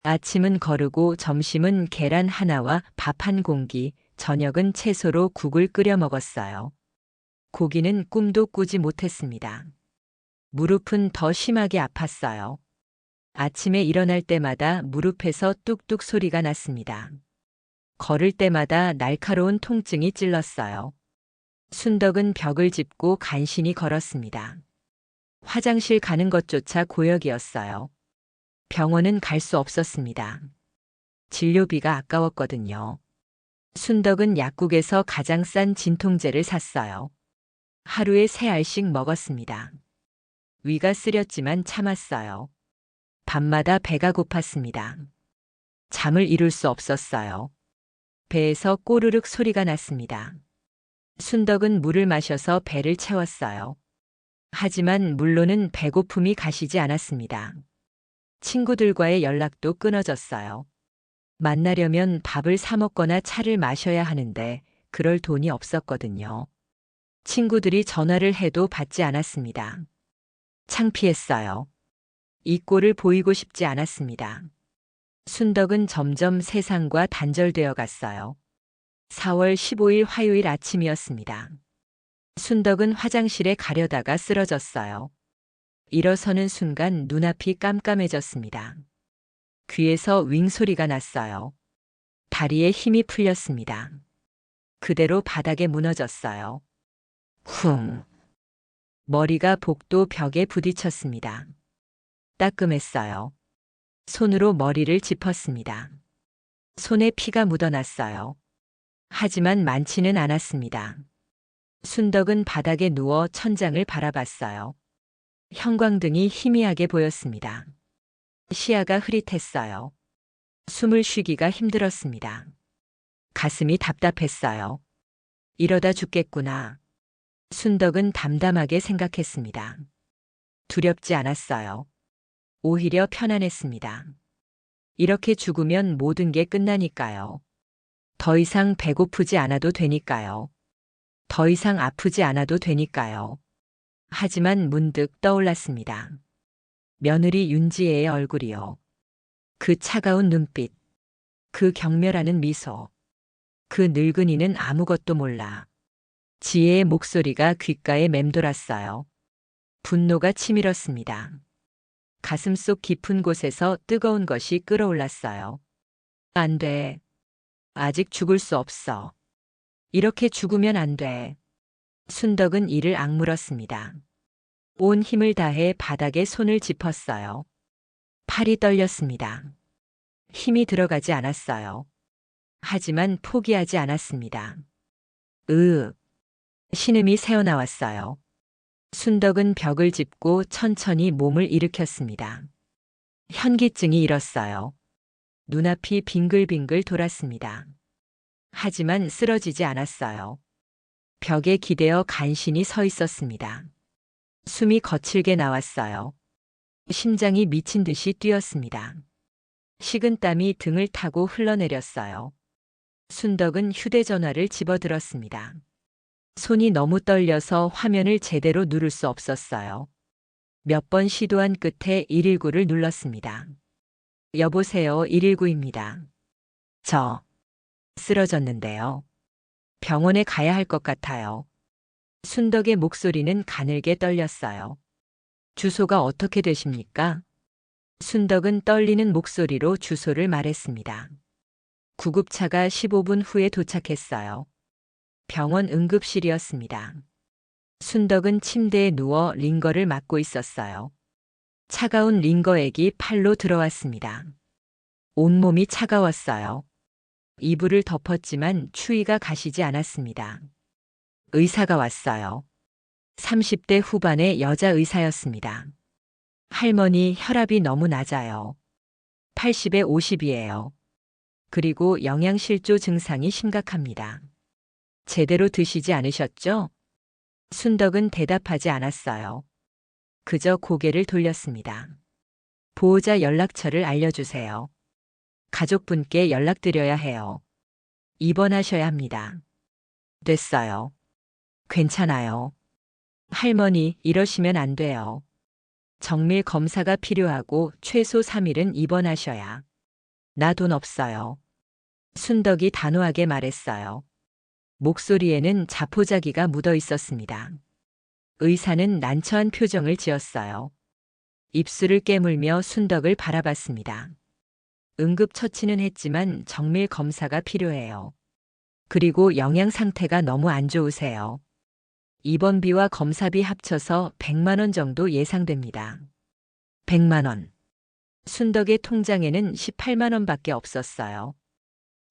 아침은 거르고 점심은 계란 하나와 밥 한 공기, 저녁은 채소로 국을 끓여 먹었어요. 고기는 꿈도 꾸지 못했습니다. 무릎은 더 심하게 아팠어요. 아침에 일어날 때마다 무릎에서 뚝뚝 소리가 났습니다. 걸을 때마다 날카로운 통증이 찔렀어요. 순덕은 벽을 짚고 간신히 걸었습니다. 화장실 가는 것조차 고역이었어요. 병원은 갈 수 없었습니다. 진료비가 아까웠거든요. 순덕은 약국에서 가장 싼 진통제를 샀어요. 하루에 3알씩 먹었습니다. 위가 쓰렸지만 참았어요. 밤마다 배가 고팠습니다. 잠을 이룰 수 없었어요. 배에서 꼬르륵 소리가 났습니다. 순덕은 물을 마셔서 배를 채웠어요. 하지만 물로는 배고픔이 가시지 않았습니다. 친구들과의 연락도 끊어졌어요. 만나려면 밥을 사 먹거나 차를 마셔야 하는데 그럴 돈이 없었거든요. 친구들이 전화를 해도 받지 않았습니다. 창피했어요. 이 꼴을 보이고 싶지 않았습니다. 순덕은 점점 세상과 단절되어 갔어요. 4월 15일 화요일 아침이었습니다. 순덕은 화장실에 가려다가 쓰러졌어요. 일어서는 순간 눈앞이 깜깜해졌습니다. 귀에서 윙 소리가 났어요. 다리에 힘이 풀렸습니다. 그대로 바닥에 무너졌어요. 쿵. 머리가 복도 벽에 부딪혔습니다. 따끔했어요. 손으로 머리를 짚었습니다. 손에 피가 묻어났어요. 하지만 많지는 않았습니다. 순덕은 바닥에 누워 천장을 바라봤어요. 형광등이 희미하게 보였습니다. 시야가 흐릿했어요. 숨을 쉬기가 힘들었습니다. 가슴이 답답했어요. 이러다 죽겠구나. 순덕은 담담하게 생각했습니다. 두렵지 않았어요. 오히려 편안했습니다. 이렇게 죽으면 모든 게 끝나니까요. 더 이상 배고프지 않아도 되니까요. 더 이상 아프지 않아도 되니까요. 하지만 문득 떠올랐습니다. 며느리 윤지혜의 얼굴이요. 그 차가운 눈빛, 그 경멸하는 미소, 그 늙은이는 아무것도 몰라. 지혜의 목소리가 귓가에 맴돌았어요. 분노가 치밀었습니다. 가슴속 깊은 곳에서 뜨거운 것이 끓어올랐어요. 안 돼. 아직 죽을 수 없어. 이렇게 죽으면 안 돼. 순덕은 이를 악물었습니다. 온 힘을 다해 바닥에 손을 짚었어요. 팔이 떨렸습니다. 힘이 들어가지 않았어요. 하지만 포기하지 않았습니다. 신음이 새어나왔어요. 순덕은 벽을 짚고 천천히 몸을 일으켰습니다. 현기증이 일었어요. 눈앞이 빙글빙글 돌았습니다. 하지만 쓰러지지 않았어요. 벽에 기대어 간신히 서 있었습니다. 숨이 거칠게 나왔어요. 심장이 미친 듯이 뛰었습니다. 식은땀이 등을 타고 흘러내렸어요. 순덕은 휴대전화를 집어들었습니다. 손이 너무 떨려서 화면을 제대로 누를 수 없었어요. 몇 번 시도한 끝에 119를 눌렀습니다. 여보세요, 119입니다. 저 쓰러졌는데요. 병원에 가야 할 것 같아요. 순덕의 목소리는 가늘게 떨렸어요. 주소가 어떻게 되십니까? 순덕은 떨리는 목소리로 주소를 말했습니다. 구급차가 15분 후에 도착했어요. 병원 응급실이었습니다. 순덕은 침대에 누워 링거를 맞고 있었어요. 차가운 링거액이 팔로 들어왔습니다. 온몸이 차가웠어요. 이불을 덮었지만 추위가 가시지 않았습니다. 의사가 왔어요. 30대 후반의 여자 의사였습니다. 할머니, 혈압이 너무 낮아요. 80에 50이에요. 그리고 영양실조 증상이 심각합니다. 제대로 드시지 않으셨죠? 순덕은 대답하지 않았어요. 그저 고개를 돌렸습니다. 보호자 연락처를 알려주세요. 가족분께 연락드려야 해요. 입원하셔야 합니다. 됐어요. 괜찮아요. 할머니, 이러시면 안 돼요. 정밀 검사가 필요하고 최소 3일은 입원하셔야. 나 돈 없어요. 순덕이 단호하게 말했어요. 목소리에는 자포자기가 묻어 있었습니다. 의사는 난처한 표정을 지었어요. 입술을 깨물며 순덕을 바라봤습니다. 응급처치는 했지만 정밀 검사가 필요해요. 그리고 영양 상태가 너무 안 좋으세요. 입원비와 검사비 합쳐서 100만 원 정도 예상됩니다. 100만 원. 순덕의 통장에는 18만 원밖에 없었어요.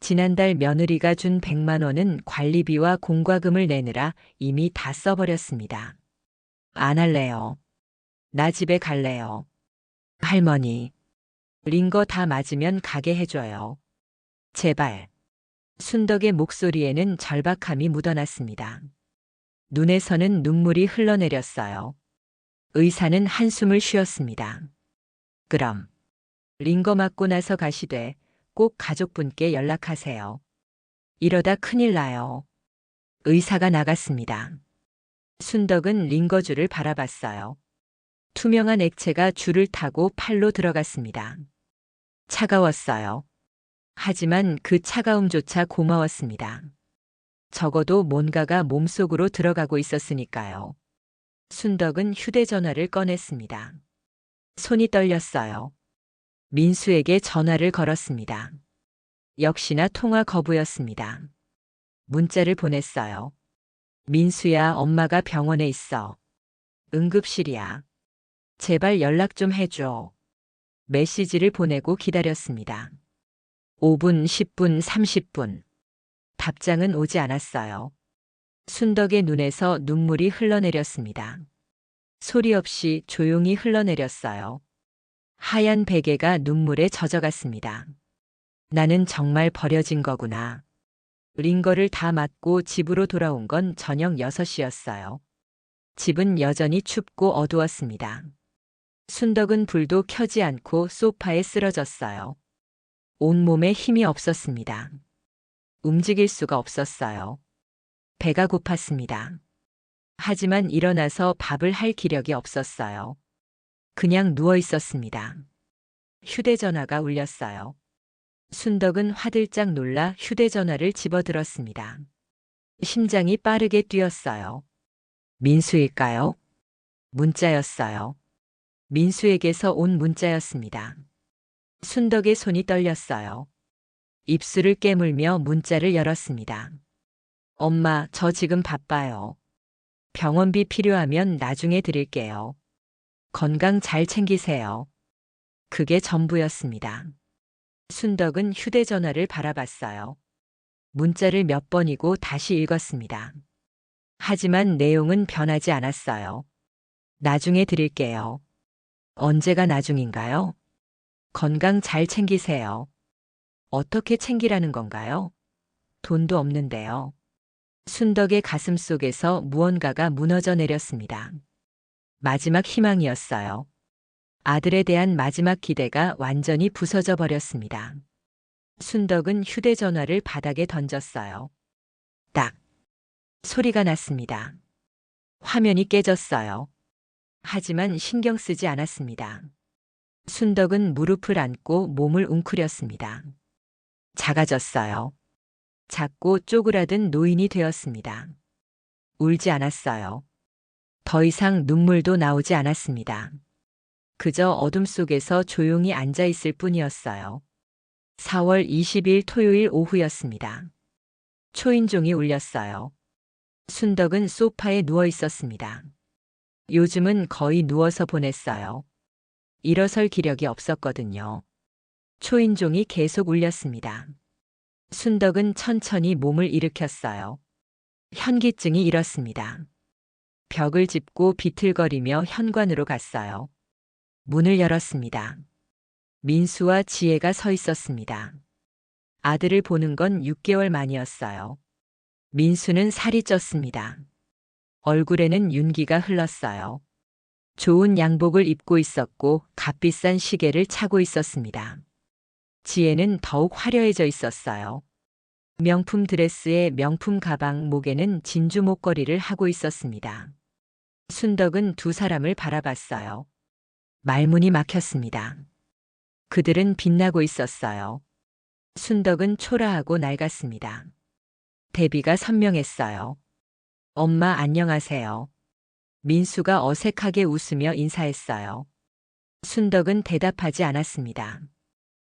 지난달 며느리가 준 100만 원은 관리비와 공과금을 내느라 이미 다 써버렸습니다. 안 할래요. 나 집에 갈래요. 할머니. 링거 다 맞으면 가게 해줘요. 제발. 순덕의 목소리에는 절박함이 묻어났습니다. 눈에서는 눈물이 흘러내렸어요. 의사는 한숨을 쉬었습니다. 그럼. 링거 맞고 나서 가시되 꼭 가족분께 연락하세요. 이러다 큰일 나요. 의사가 나갔습니다. 순덕은 링거줄을 바라봤어요. 투명한 액체가 줄을 타고 팔로 들어갔습니다. 차가웠어요. 하지만 그 차가움조차 고마웠습니다. 적어도 뭔가가 몸속으로 들어가고 있었으니까요. 순덕은 휴대전화를 꺼냈습니다. 손이 떨렸어요. 민수에게 전화를 걸었습니다. 역시나 통화 거부였습니다. 문자를 보냈어요. 민수야, 엄마가 병원에 있어. 응급실이야. 제발 연락 좀 해줘. 메시지를 보내고 기다렸습니다. 5분, 10분, 30분. 답장은 오지 않았어요. 순덕의 눈에서 눈물이 흘러내렸습니다. 소리 없이 조용히 흘러내렸어요. 하얀 베개가 눈물에 젖어갔습니다. 나는 정말 버려진 거구나. 링거를 다 맞고 집으로 돌아온 건 저녁 6시였어요. 집은 여전히 춥고 어두웠습니다. 순덕은 불도 켜지 않고 소파에 쓰러졌어요. 온몸에 힘이 없었습니다. 움직일 수가 없었어요. 배가 고팠습니다. 하지만 일어나서 밥을 할 기력이 없었어요. 그냥 누워 있었습니다. 휴대전화가 울렸어요. 순덕은 화들짝 놀라 휴대전화를 집어들었습니다. 심장이 빠르게 뛰었어요. 민수일까요? 문자였어요. 민수에게서 온 문자였습니다. 순덕의 손이 떨렸어요. 입술을 깨물며 문자를 열었습니다. 엄마, 저 지금 바빠요. 병원비 필요하면 나중에 드릴게요. 건강 잘 챙기세요. 그게 전부였습니다. 순덕은 휴대전화를 바라봤어요. 문자를 몇 번이고 다시 읽었습니다. 하지만 내용은 변하지 않았어요. 나중에 드릴게요. 언제가 나중인가요? 건강 잘 챙기세요. 어떻게 챙기라는 건가요? 돈도 없는데요. 순덕의 가슴 속에서 무언가가 무너져 내렸습니다. 마지막 희망이었어요. 아들에 대한 마지막 기대가 완전히 부서져 버렸습니다. 순덕은 휴대전화를 바닥에 던졌어요. 딱! 소리가 났습니다. 화면이 깨졌어요. 하지만 신경 쓰지 않았습니다. 순덕은 무릎을 안고 몸을 웅크렸습니다. 작아졌어요. 작고 쪼그라든 노인이 되었습니다. 울지 않았어요. 더 이상 눈물도 나오지 않았습니다. 그저 어둠 속에서 조용히 앉아 있을 뿐이었어요. 4월 20일 토요일 오후였습니다. 초인종이 울렸어요. 순덕은 소파에 누워 있었습니다. 요즘은 거의 누워서 보냈어요. 일어설 기력이 없었거든요. 초인종이 계속 울렸습니다. 순덕은 천천히 몸을 일으켰어요. 현기증이 일었습니다. 벽을 짚고 비틀거리며 현관으로 갔어요. 문을 열었습니다. 민수와 지혜가 서 있었습니다. 아들을 보는 건 6개월 만이었어요. 민수는 살이 쪘습니다. 얼굴에는 윤기가 흘렀어요. 좋은 양복을 입고 있었고 값비싼 시계를 차고 있었습니다. 지혜는 더욱 화려해져 있었어요. 명품 드레스에 명품 가방, 목에는 진주 목걸이를 하고 있었습니다. 순덕은 두 사람을 바라봤어요. 말문이 막혔습니다. 그들은 빛나고 있었어요. 순덕은 초라하고 낡았습니다. 대비가 선명했어요. 엄마 안녕하세요. 민수가 어색하게 웃으며 인사했어요. 순덕은 대답하지 않았습니다.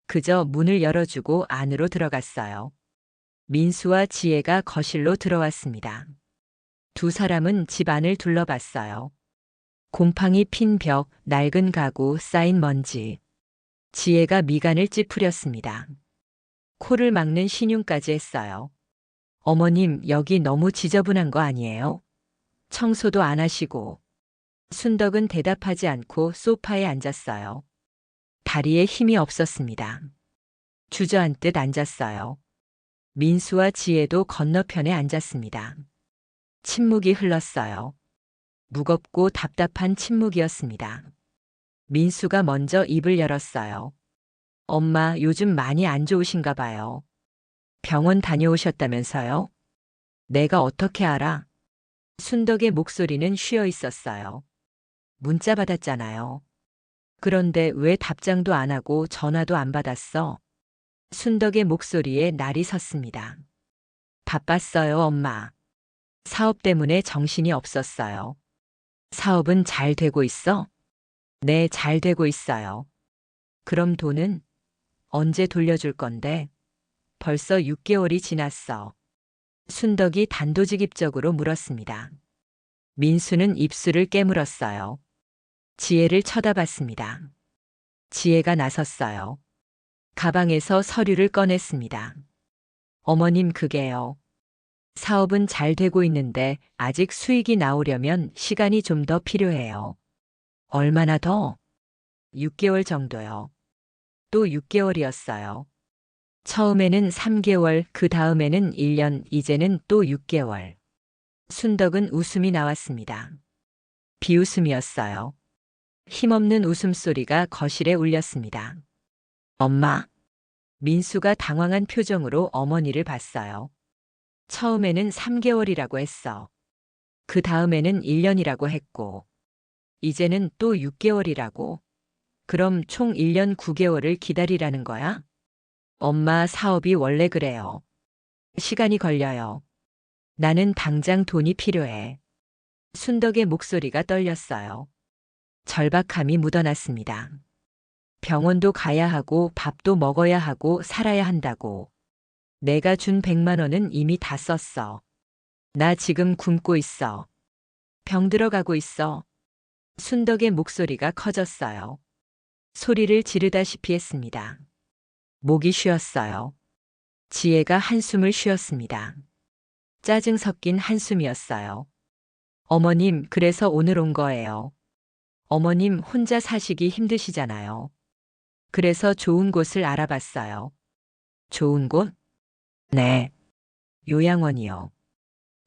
그저 문을 열어주고 안으로 들어갔어요. 민수와 지혜가 거실로 들어왔습니다. 두 사람은 집 안을 둘러봤어요. 곰팡이 핀 벽, 낡은 가구, 쌓인 먼지. 지혜가 미간을 찌푸렸습니다. 코를 막는 신용까지 했어요. 어머님, 여기 너무 지저분한 거 아니에요? 청소도 안 하시고. 순덕은 대답하지 않고 소파에 앉았어요. 다리에 힘이 없었습니다. 주저앉듯 앉았어요. 민수와 지혜도 건너편에 앉았습니다. 침묵이 흘렀어요. 무겁고 답답한 침묵이었습니다. 민수가 먼저 입을 열었어요. 엄마, 요즘 많이 안 좋으신가 봐요. 병원 다녀오셨다면서요? 내가 어떻게 알아? 순덕의 목소리는 쉬어 있었어요. 문자 받았잖아요. 그런데 왜 답장도 안 하고 전화도 안 받았어? 순덕의 목소리에 날이 섰습니다. 바빴어요, 엄마. 사업 때문에 정신이 없었어요. 사업은 잘 되고 있어? 네, 잘 되고 있어요. 그럼 돈은 언제 돌려줄 건데? 벌써 6개월이 지났어. 순덕이 단도직입적으로 물었습니다. 민수는 입술을 깨물었어요. 지혜를 쳐다봤습니다. 지혜가 나섰어요. 가방에서 서류를 꺼냈습니다. 어머님, 그게요. 사업은 잘 되고 있는데 아직 수익이 나오려면 시간이 좀 더 필요해요. 얼마나 더? 6개월 정도요. 또 6개월이었어요. 처음에는 3개월, 그 다음에는 1년, 이제는 또 6개월. 순덕은 웃음이 나왔습니다. 비웃음이었어요. 힘없는 웃음소리가 거실에 울렸습니다. 엄마. 민수가 당황한 표정으로 어머니를 봤어요. 처음에는 3개월이라고 했어. 그 다음에는 1년이라고 했고, 이제는 또 6개월이라고. 그럼 총 1년 9개월을 기다리라는 거야? 엄마, 사업이 원래 그래요. 시간이 걸려요. 나는 당장 돈이 필요해. 순덕의 목소리가 떨렸어요. 절박함이 묻어났습니다. 병원도 가야 하고 밥도 먹어야 하고 살아야 한다고. 내가 준 100만 원은 이미 다 썼어. 나 지금 굶고 있어. 병 들어가고 있어. 순덕의 목소리가 커졌어요. 소리를 지르다시피 했습니다. 목이 쉬었어요. 지혜가 한숨을 쉬었습니다. 짜증 섞인 한숨이었어요. 어머님, 그래서 오늘 온 거예요. 어머님 혼자 사시기 힘드시잖아요. 그래서 좋은 곳을 알아봤어요. 좋은 곳? 네. 요양원이요.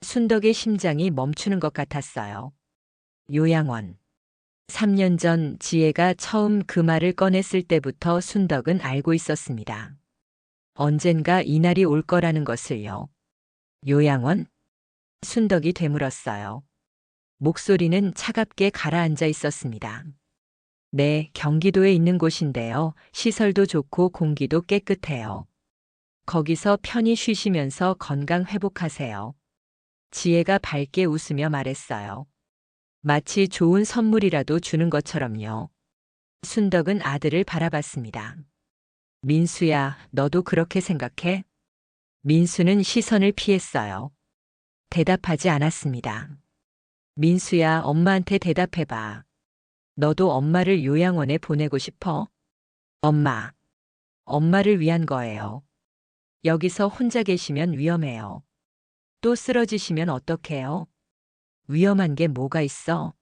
순덕의 심장이 멈추는 것 같았어요. 요양원. 3년 전 지혜가 처음 그 말을 꺼냈을 때부터 순덕은 알고 있었습니다. 언젠가 이날이 올 거라는 것을요. 요양원? 순덕이 되물었어요. 목소리는 차갑게 가라앉아 있었습니다. 네, 경기도에 있는 곳인데요. 시설도 좋고 공기도 깨끗해요. 거기서 편히 쉬시면서 건강 회복하세요. 지혜가 밝게 웃으며 말했어요. 마치 좋은 선물이라도 주는 것처럼요. 순덕은 아들을 바라봤습니다. 민수야, 너도 그렇게 생각해? 민수는 시선을 피했어요. 대답하지 않았습니다. 민수야, 엄마한테 대답해봐. 너도 엄마를 요양원에 보내고 싶어? 엄마. 엄마를 위한 거예요. 여기서 혼자 계시면 위험해요. 또 쓰러지시면 어떡해요? 위험한 게 뭐가 있어?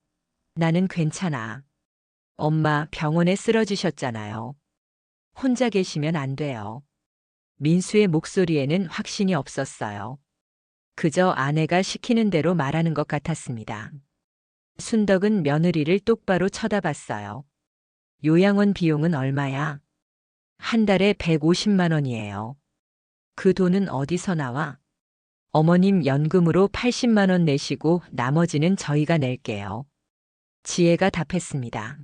나는 괜찮아. 엄마 병원에 쓰러지셨잖아요. 혼자 계시면 안 돼요. 민수의 목소리에는 확신이 없었어요. 그저 아내가 시키는 대로 말하는 것 같았습니다. 순덕은 며느리를 똑바로 쳐다봤어요. 요양원 비용은 얼마야? 한 달에 150만 원이에요. 그 돈은 어디서 나와? 어머님 연금으로 80만 원 내시고 나머지는 저희가 낼게요. 지혜가 답했습니다.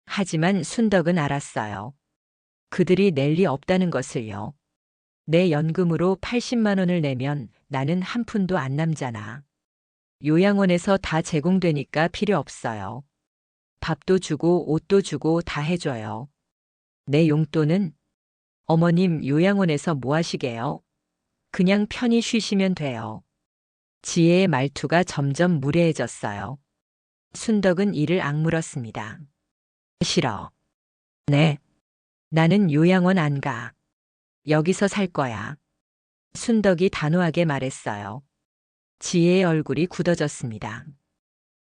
하지만 순덕은 알았어요. 그들이 낼 리 없다는 것을요. 내 연금으로 80만 원을 내면 나는 한 푼도 안 남잖아. 요양원에서 다 제공되니까 필요 없어요. 밥도 주고 옷도 주고 다 해줘요. 내 용돈은? 어머님 요양원에서 뭐 하시게요? 그냥 편히 쉬시면 돼요. 지혜의 말투가 점점 무례해졌어요. 순덕은 이를 악물었습니다. 싫어. 네. 나는 요양원 안 가. 여기서 살 거야. 순덕이 단호하게 말했어요. 지혜의 얼굴이 굳어졌습니다.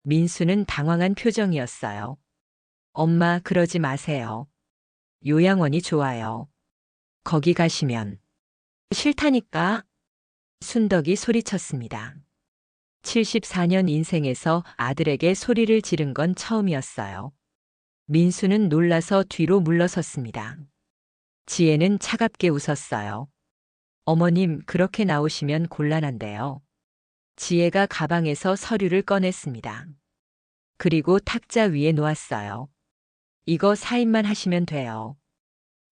민수는 당황한 표정이었어요. 엄마, 그러지 마세요. 요양원이 좋아요. 거기 가시면. 싫다니까. 순덕이 소리쳤습니다. 74년 인생에서 아들에게 소리를 지른 건 처음이었어요. 민수는 놀라서 뒤로 물러섰습니다. 지혜는 차갑게 웃었어요. 어머님, 그렇게 나오시면 곤란한데요. 지혜가 가방에서 서류를 꺼냈습니다. 그리고 탁자 위에 놓았어요. 이거 사인만 하시면 돼요.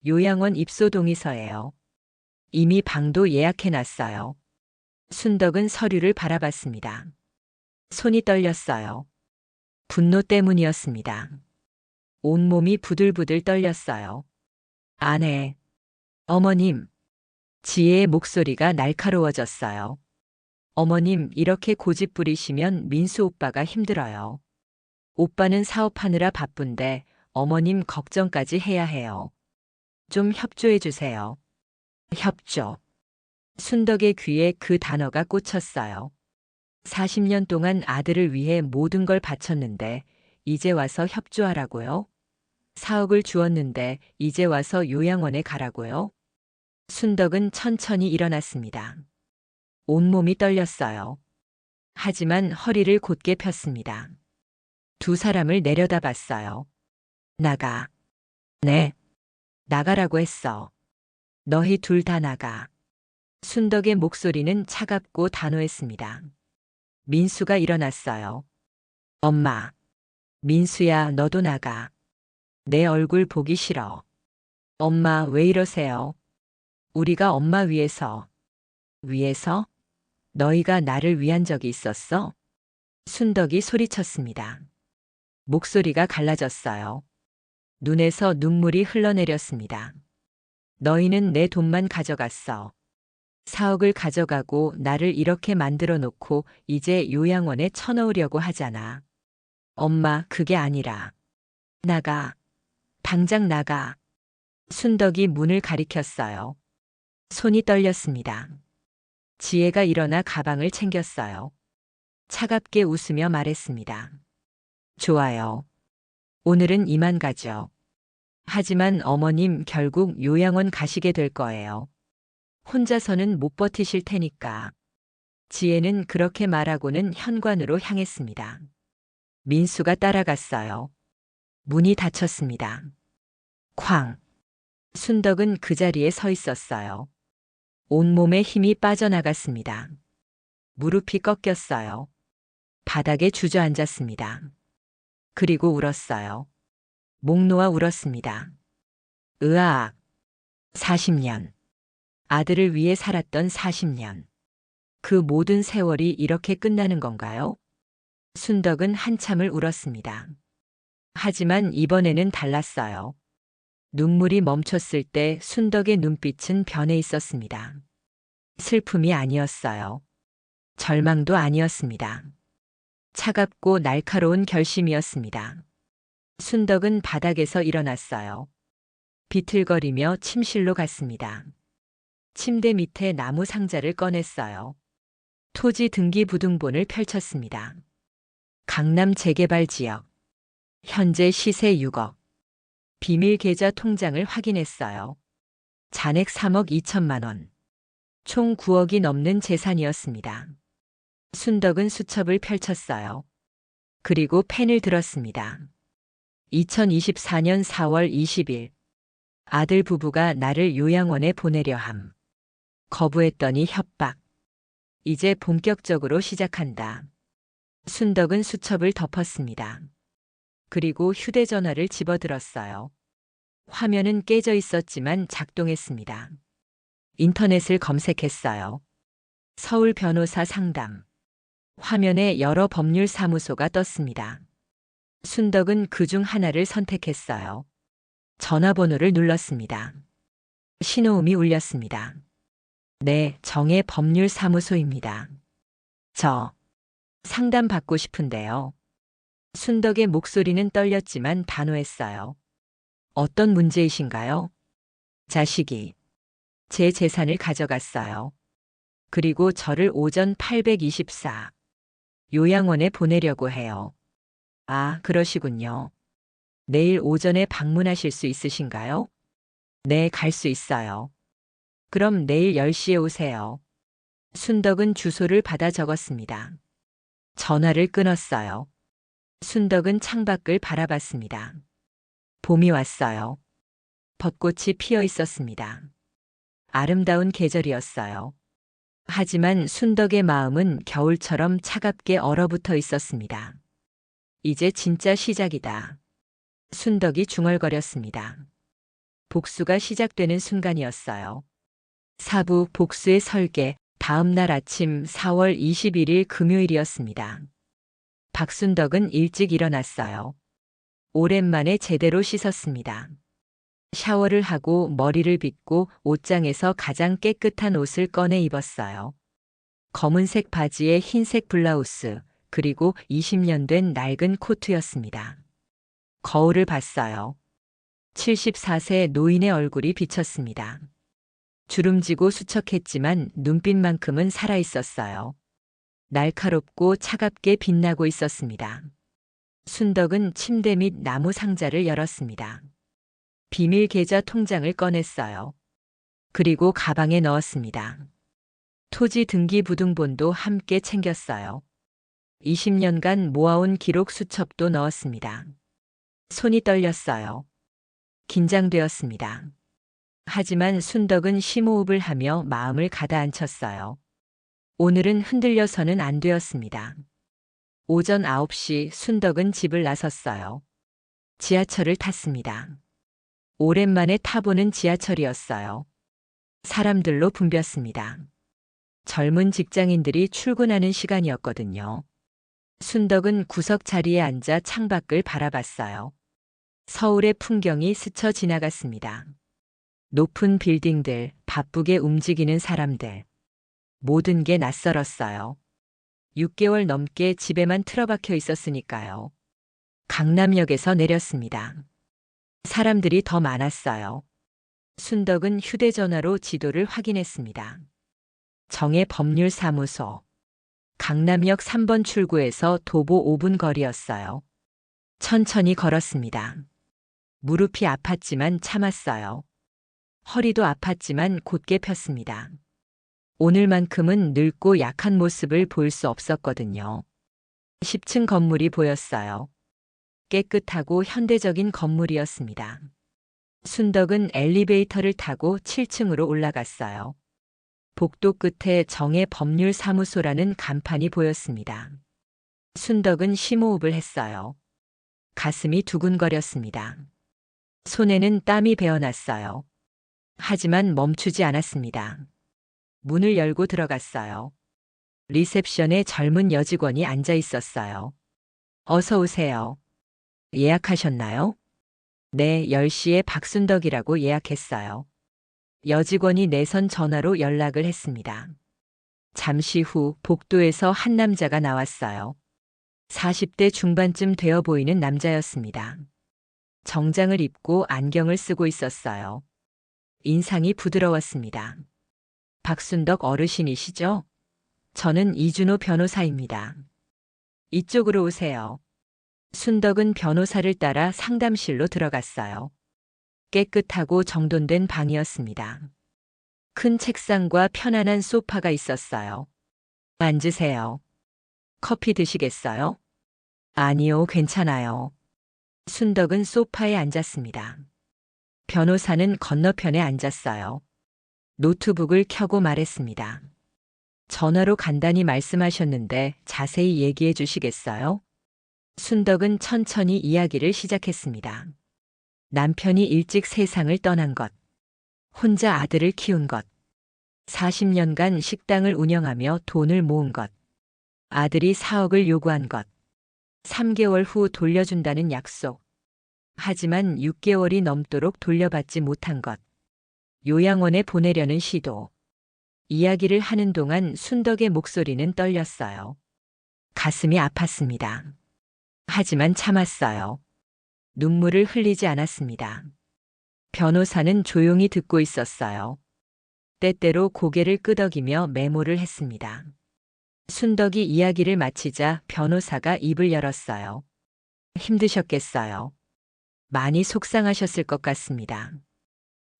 요양원 입소 동의서예요. 이미 방도 예약해놨어요. 순덕은 서류를 바라봤습니다. 손이 떨렸어요. 분노 때문이었습니다. 온몸이 부들부들 떨렸어요. 아내, 어머님. 지혜의 목소리가 날카로워졌어요. 어머님, 이렇게 고집 부리시면 민수 오빠가 힘들어요. 오빠는 사업하느라 바쁜데 어머님 걱정까지 해야 해요. 좀 협조해 주세요. 협조. 순덕의 귀에 그 단어가 꽂혔어요. 40년 동안 아들을 위해 모든 걸 바쳤는데 이제 와서 협조하라고요? 사억을 주었는데 이제 와서 요양원에 가라고요? 순덕은 천천히 일어났습니다. 온몸이 떨렸어요. 하지만 허리를 곧게 폈습니다. 두 사람을 내려다봤어요. 나가. 네. 나가라고 했어. 너희 둘 다 나가. 순덕의 목소리는 차갑고 단호했습니다. 민수가 일어났어요. 엄마. 민수야, 너도 나가. 내 얼굴 보기 싫어. 엄마, 왜 이러세요? 우리가 엄마 위해서. 위해서? 너희가 나를 위한 적이 있었어? 순덕이 소리쳤습니다. 목소리가 갈라졌어요. 눈에서 눈물이 흘러내렸습니다. 너희는 내 돈만 가져갔어. 4억을 가져가고 나를 이렇게 만들어 놓고 이제 요양원에 쳐넣으려고 하잖아. 엄마, 그게 아니라. 나가. 당장 나가. 순덕이 문을 가리켰어요. 손이 떨렸습니다. 지혜가 일어나 가방을 챙겼어요. 차갑게 웃으며 말했습니다. 좋아요. 오늘은 이만 가죠. 하지만 어머님 결국 요양원 가시게 될 거예요. 혼자서는 못 버티실 테니까. 지혜는 그렇게 말하고는 현관으로 향했습니다. 민수가 따라갔어요. 문이 닫혔습니다. 쾅. 순덕은 그 자리에 서 있었어요. 온몸에 힘이 빠져나갔습니다. 무릎이 꺾였어요. 바닥에 주저앉았습니다. 그리고 울었어요. 목 놓아 울었습니다. 으악. 40년. 아들을 위해 살았던 40년. 그 모든 세월이 이렇게 끝나는 건가요? 순덕은 한참을 울었습니다. 하지만 이번에는 달랐어요. 눈물이 멈췄을 때 순덕의 눈빛은 변해 있었습니다. 슬픔이 아니었어요. 절망도 아니었습니다. 차갑고 날카로운 결심이었습니다. 순덕은 바닥에서 일어났어요. 비틀거리며 침실로 갔습니다. 침대 밑에 나무 상자를 꺼냈어요. 토지 등기부등본을 펼쳤습니다. 강남 재개발 지역. 현재 시세 6억. 비밀 계좌 통장을 확인했어요. 잔액 3억 2천만 원. 총 9억이 넘는 재산이었습니다. 순덕은 수첩을 펼쳤어요. 그리고 펜을 들었습니다. 2024년 4월 20일. 아들 부부가 나를 요양원에 보내려 함. 거부했더니 협박. 이제 본격적으로 시작한다. 순덕은 수첩을 덮었습니다. 그리고 휴대전화를 집어들었어요. 화면은 깨져 있었지만 작동했습니다. 인터넷을 검색했어요. 서울 변호사 상담. 화면에 여러 법률 사무소가 떴습니다. 순덕은 그중 하나를 선택했어요. 전화번호를 눌렀습니다. 신호음이 울렸습니다. 네, 정의 법률사무소입니다. 저 상담 받고 싶은데요. 순덕의 목소리는 떨렸지만 단호했어요. 어떤 문제이신가요? 자식이 제 재산을 가져갔어요. 그리고 저를 오전 824 요양원에 보내려고 해요. 아, 그러시군요. 내일 오전에 방문하실 수 있으신가요? 네, 갈 수 있어요. 그럼 내일 10시에 오세요. 순덕은 주소를 받아 적었습니다. 전화를 끊었어요. 순덕은 창밖을 바라봤습니다. 봄이 왔어요. 벚꽃이 피어 있었습니다. 아름다운 계절이었어요. 하지만 순덕의 마음은 겨울처럼 차갑게 얼어붙어 있었습니다. 이제 진짜 시작이다. 순덕이 중얼거렸습니다. 복수가 시작되는 순간이었어요. 사부 복수의 설계, 다음 날 아침 4월 21일 금요일이었습니다. 박순덕은 일찍 일어났어요. 오랜만에 제대로 씻었습니다. 샤워를 하고 머리를 빗고 옷장에서 가장 깨끗한 옷을 꺼내 입었어요. 검은색 바지에 흰색 블라우스, 그리고 20년 된 낡은 코트였습니다. 거울을 봤어요. 74세 노인의 얼굴이 비쳤습니다. 주름지고 수척했지만 눈빛만큼은 살아있었어요. 날카롭고 차갑게 빛나고 있었습니다. 순덕은 침대 및 나무 상자를 열었습니다. 비밀 계좌 통장을 꺼냈어요. 그리고 가방에 넣었습니다. 토지 등기 부등본도 함께 챙겼어요. 20년간 모아온 기록 수첩도 넣었습니다. 손이 떨렸어요. 긴장되었습니다. 하지만 순덕은 심호흡을 하며 마음을 가다앉혔어요. 오늘은 흔들려서는 안 되었습니다. 오전 9시 순덕은 집을 나섰어요. 지하철을 탔습니다. 오랜만에 타보는 지하철이었어요. 사람들로 붐볐습니다. 젊은 직장인들이 출근하는 시간이었거든요. 순덕은 구석 자리에 앉아 창밖을 바라봤어요. 서울의 풍경이 스쳐 지나갔습니다. 높은 빌딩들, 바쁘게 움직이는 사람들. 모든 게 낯설었어요. 6개월 넘게 집에만 틀어박혀 있었으니까요. 강남역에서 내렸습니다. 사람들이 더 많았어요. 순덕은 휴대전화로 지도를 확인했습니다. 정의 법률사무소. 강남역 3번 출구에서 도보 5분 거리였어요. 천천히 걸었습니다. 무릎이 아팠지만 참았어요. 허리도 아팠지만 곧게 폈습니다. 오늘만큼은 늙고 약한 모습을 볼 수 없었거든요. 10층 건물이 보였어요. 깨끗하고 현대적인 건물이었습니다. 순덕은 엘리베이터를 타고 7층으로 올라갔어요. 복도 끝에 정의 법률사무소라는 간판이 보였습니다. 순덕은 심호흡을 했어요. 가슴이 두근거렸습니다. 손에는 땀이 배어났어요. 하지만 멈추지 않았습니다. 문을 열고 들어갔어요. 리셉션에 젊은 여직원이 앉아 있었어요. 어서 오세요. 예약하셨나요? 네, 10시에 박순덕이라고 예약했어요. 여직원이 내선 전화로 연락을 했습니다. 잠시 후 복도에서 한 남자가 나왔어요. 40대 중반쯤 되어 보이는 남자였습니다. 정장을 입고 안경을 쓰고 있었어요. 인상이 부드러웠습니다. 박순덕 어르신이시죠? 저는 이준호 변호사입니다. 이쪽으로 오세요. 순덕은 변호사를 따라 상담실로 들어갔어요. 깨끗하고 정돈된 방이었습니다. 큰 책상과 편안한 소파가 있었어요. 앉으세요. 커피 드시겠어요? 아니요, 괜찮아요. 순덕은 소파에 앉았습니다. 변호사는 건너편에 앉았어요. 노트북을 켜고 말했습니다. 전화로 간단히 말씀하셨는데 자세히 얘기해 주시겠어요? 순덕은 천천히 이야기를 시작했습니다. 남편이 일찍 세상을 떠난 것, 혼자 아들을 키운 것, 40년간 식당을 운영하며 돈을 모은 것, 아들이 4억을 요구한 것, 3개월 후 돌려준다는 약속, 하지만 6개월이 넘도록 돌려받지 못한 것, 요양원에 보내려는 시도. 이야기를 하는 동안 순덕의 목소리는 떨렸어요. 가슴이 아팠습니다. 하지만 참았어요. 눈물을 흘리지 않았습니다. 변호사는 조용히 듣고 있었어요. 때때로 고개를 끄덕이며 메모를 했습니다. 순덕이 이야기를 마치자 변호사가 입을 열었어요. 힘드셨겠어요. 많이 속상하셨을 것 같습니다.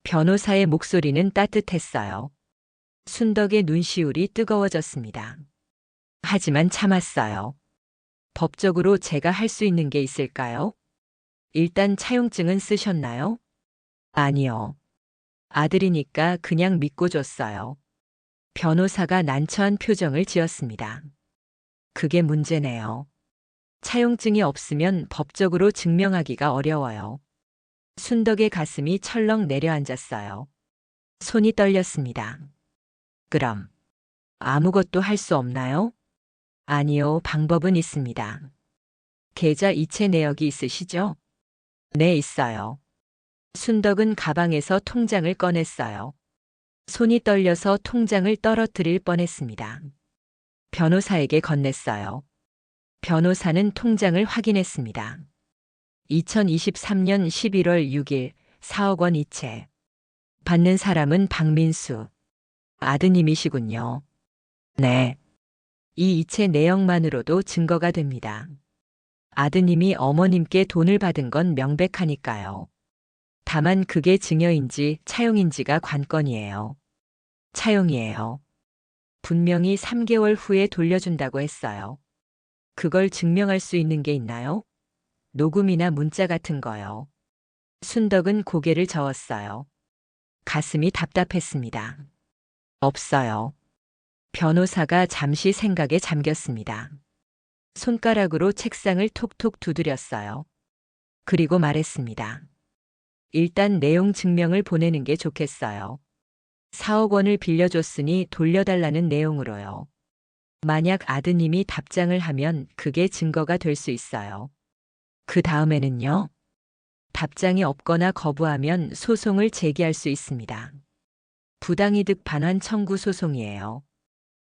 변호사의 목소리는 따뜻했어요. 순덕의 눈시울이 뜨거워졌습니다. 하지만 참았어요. 법적으로 제가 할 수 있는 게 있을까요? 일단 차용증은 쓰셨나요? 아니요. 아들이니까 그냥 믿고 줬어요. 변호사가 난처한 표정을 지었습니다. 그게 문제네요. 차용증이 없으면 법적으로 증명하기가 어려워요. 순덕의 가슴이 철렁 내려앉았어요. 손이 떨렸습니다. 그럼 아무것도 할 수 없나요? 아니요, 방법은 있습니다. 계좌 이체 내역이 있으시죠? 네, 있어요. 순덕은 가방에서 통장을 꺼냈어요. 손이 떨려서 통장을 떨어뜨릴 뻔했습니다. 변호사에게 건넸어요. 변호사는 통장을 확인했습니다. 2023년 11월 6일 4억 원 이체. 받는 사람은 박민수. 아드님이시군요. 네. 이 이체 내역만으로도 증거가 됩니다. 아드님이 어머님께 돈을 받은 건 명백하니까요. 다만 그게 증여인지 차용인지가 관건이에요. 차용이에요. 분명히 3개월 후에 돌려준다고 했어요. 그걸 증명할 수 있는 게 있나요? 녹음이나 문자 같은 거요. 순덕은 고개를 저었어요. 가슴이 답답했습니다. 없어요. 변호사가 잠시 생각에 잠겼습니다. 손가락으로 책상을 톡톡 두드렸어요. 그리고 말했습니다. 일단 내용 증명을 보내는 게 좋겠어요. 4억 원을 빌려줬으니 돌려달라는 내용으로요. 만약 아드님이 답장을 하면 그게 증거가 될 수 있어요. 그 다음에는요? 답장이 없거나 거부하면 소송을 제기할 수 있습니다. 부당이득 반환 청구 소송이에요.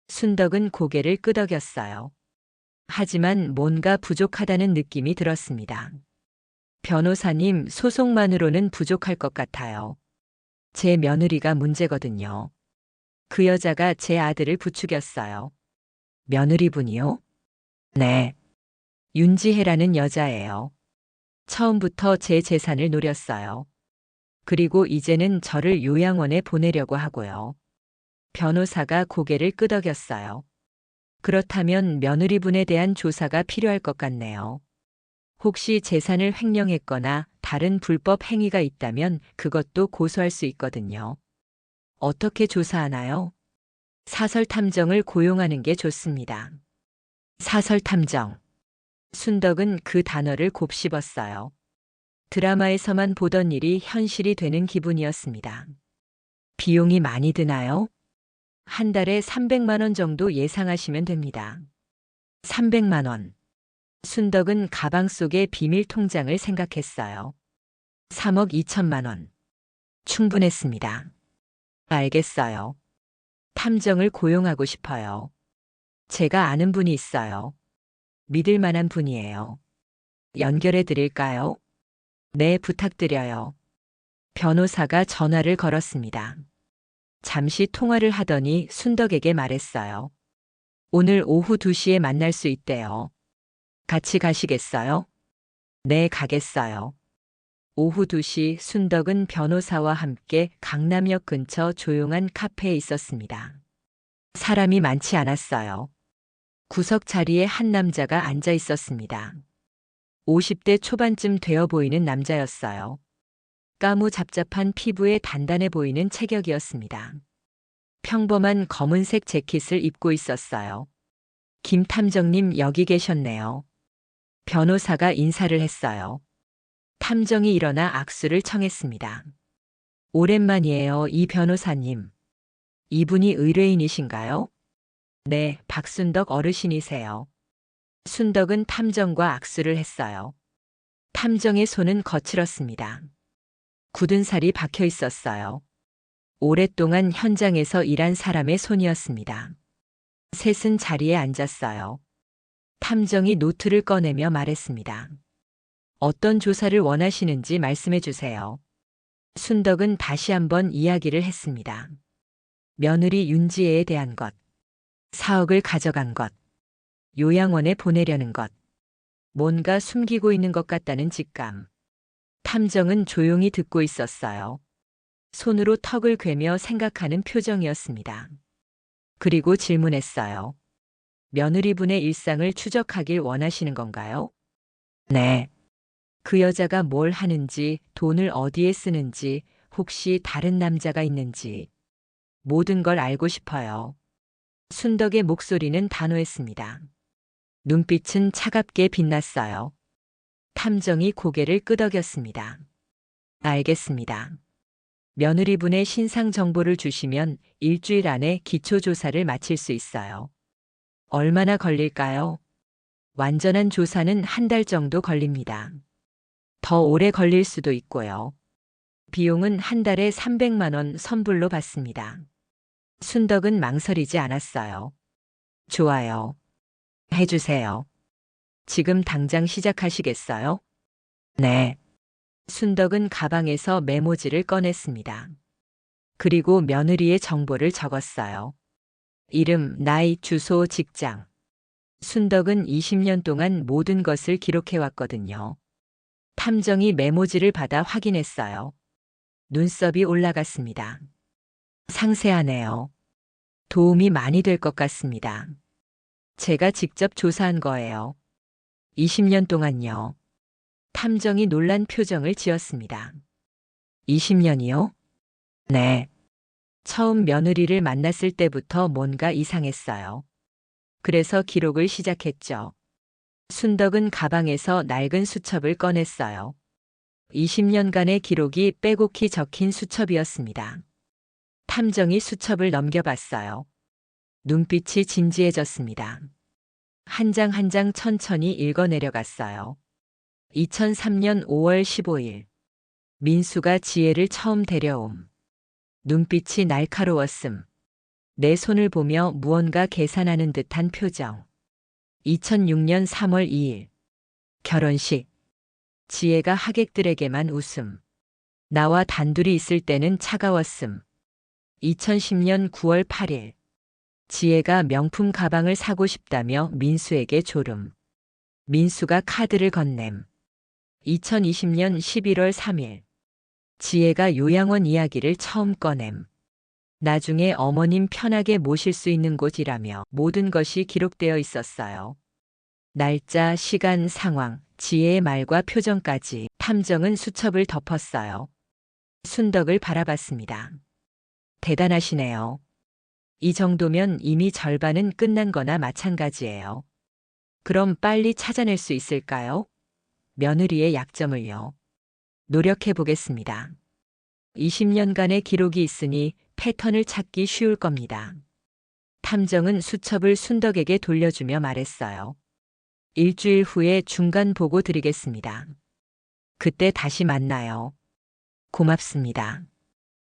순덕은 고개를 끄덕였어요. 하지만 뭔가 부족하다는 느낌이 들었습니다. 변호사님, 소송만으로는 부족할 것 같아요. 제 며느리가 문제거든요. 그 여자가 제 아들을 부추겼어요. 며느리분이요? 네. 윤지혜라는 여자예요. 처음부터 제 재산을 노렸어요. 그리고 이제는 저를 요양원에 보내려고 하고요. 변호사가 고개를 끄덕였어요. 그렇다면 며느리분에 대한 조사가 필요할 것 같네요. 혹시 재산을 횡령했거나 다른 불법 행위가 있다면 그것도 고소할 수 있거든요. 어떻게 조사하나요? 사설탐정을 고용하는 게 좋습니다. 사설탐정. 순덕은 그 단어를 곱씹었어요. 드라마에서만 보던 일이 현실이 되는 기분이었습니다. 비용이 많이 드나요? 한 달에 300만 원 정도 예상하시면 됩니다. 300만 원. 순덕은 가방 속의 비밀 통장을 생각했어요. 3억 2천만 원. 충분했습니다. 알겠어요. 탐정을 고용하고 싶어요. 제가 아는 분이 있어요. 믿을 만한 분이에요. 연결해 드릴까요? 네, 부탁드려요. 변호사가 전화를 걸었습니다. 잠시 통화를 하더니 순덕에게 말했어요. 오늘 오후 2시에 만날 수 있대요. 같이 가시겠어요? 네, 가겠어요. 오후 2시 순덕은 변호사와 함께 강남역 근처 조용한 카페에 있었습니다. 사람이 많지 않았어요. 구석 자리에 한 남자가 앉아 있었습니다. 50대 초반쯤 되어 보이는 남자였어요. 까무잡잡한 피부에 단단해 보이는 체격이었습니다. 평범한 검은색 재킷을 입고 있었어요. 김 탐정님 여기 계셨네요. 변호사가 인사를 했어요. 탐정이 일어나 악수를 청했습니다. 오랜만이에요, 이 변호사님. 이분이 의뢰인이신가요? 네, 박순덕 어르신이세요. 순덕은 탐정과 악수를 했어요. 탐정의 손은 거칠었습니다. 굳은 살이 박혀 있었어요. 오랫동안 현장에서 일한 사람의 손이었습니다. 셋은 자리에 앉았어요. 탐정이 노트를 꺼내며 말했습니다. 어떤 조사를 원하시는지 말씀해 주세요. 순덕은 다시 한번 이야기를 했습니다. 며느리 윤지혜에 대한 것, 4억을 가져간 것, 요양원에 보내려는 것, 뭔가 숨기고 있는 것 같다는 직감. 탐정은 조용히 듣고 있었어요. 손으로 턱을 괴며 생각하는 표정이었습니다. 그리고 질문했어요. 며느리분의 일상을 추적하길 원하시는 건가요? 네. 그 여자가 뭘 하는지, 돈을 어디에 쓰는지, 혹시 다른 남자가 있는지, 모든 걸 알고 싶어요. 순덕의 목소리는 단호했습니다. 눈빛은 차갑게 빛났어요. 탐정이 고개를 끄덕였습니다. 알겠습니다. 며느리분의 신상 정보를 주시면 일주일 안에 기초조사를 마칠 수 있어요. 얼마나 걸릴까요? 완전한 조사는 한 달 정도 걸립니다. 더 오래 걸릴 수도 있고요. 비용은 한 달에 300만 원 선불로 받습니다. 순덕은 망설이지 않았어요. 좋아요. 해주세요. 지금 당장 시작하시겠어요? 네. 순덕은 가방에서 메모지를 꺼냈습니다. 그리고 며느리의 정보를 적었어요. 이름, 나이, 주소, 직장. 순덕은 20년 동안 모든 것을 기록해왔거든요. 탐정이 메모지를 받아 확인했어요. 눈썹이 올라갔습니다. 상세하네요. 도움이 많이 될 것 같습니다. 제가 직접 조사한 거예요. 20년 동안요. 탐정이 놀란 표정을 지었습니다. 20년이요? 네. 처음 며느리를 만났을 때부터 뭔가 이상했어요. 그래서 기록을 시작했죠. 순덕은 가방에서 낡은 수첩을 꺼냈어요. 20년간의 기록이 빼곡히 적힌 수첩이었습니다. 탐정이 수첩을 넘겨봤어요. 눈빛이 진지해졌습니다. 한 장 한 장 천천히 읽어내려갔어요. 2003년 5월 15일. 민수가 지혜를 처음 데려옴. 눈빛이 날카로웠음. 내 손을 보며 무언가 계산하는 듯한 표정. 2006년 3월 2일. 결혼식. 지혜가 하객들에게만 웃음. 나와 단둘이 있을 때는 차가웠음. 2010년 9월 8일. 지혜가 명품 가방을 사고 싶다며 민수에게 조름. 민수가 카드를 건냄. 2020년 11월 3일. 지혜가 요양원 이야기를 처음 꺼냄. 나중에 어머님 편하게 모실 수 있는 곳이라며 모든 것이 기록되어 있었어요. 날짜, 시간, 상황, 지혜의 말과 표정까지. 탐정은 수첩을 덮었어요. 순덕을 바라봤습니다. 대단하시네요. 이 정도면 이미 절반은 끝난 거나 마찬가지예요. 그럼 빨리 찾아낼 수 있을까요? 며느리의 약점을요. 노력해 보겠습니다. 20년간의 기록이 있으니 패턴을 찾기 쉬울 겁니다. 탐정은 수첩을 순덕에게 돌려주며 말했어요. 일주일 후에 중간 보고 드리겠습니다. 그때 다시 만나요. 고맙습니다.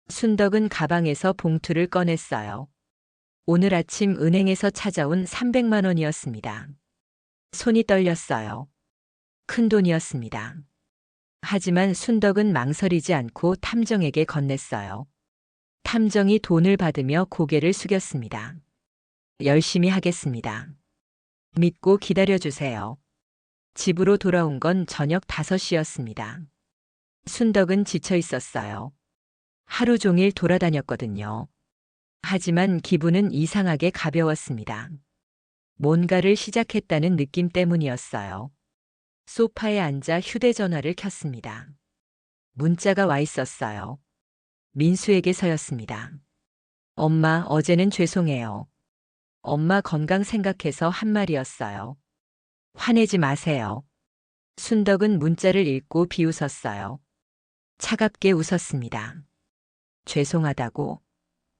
순덕은 가방에서 봉투를 꺼냈어요. 오늘 아침 은행에서 찾아온 300만 원이었습니다. 손이 떨렸어요. 큰 돈이었습니다. 하지만 순덕은 망설이지 않고 탐정에게 건넸어요. 탐정이 돈을 받으며 고개를 숙였습니다. 열심히 하겠습니다. 믿고 기다려주세요. 집으로 돌아온 건 저녁 5시였습니다. 순덕은 지쳐 있었어요. 하루 종일 돌아다녔거든요. 하지만 기분은 이상하게 가벼웠습니다. 뭔가를 시작했다는 느낌 때문이었어요. 소파에 앉아 휴대전화를 켰습니다. 문자가 와 있었어요. 민수에게서였습니다. 엄마, 어제는 죄송해요. 엄마 건강 생각해서 한 말이었어요. 화내지 마세요. 순덕은 문자를 읽고 비웃었어요. 차갑게 웃었습니다. 죄송하다고?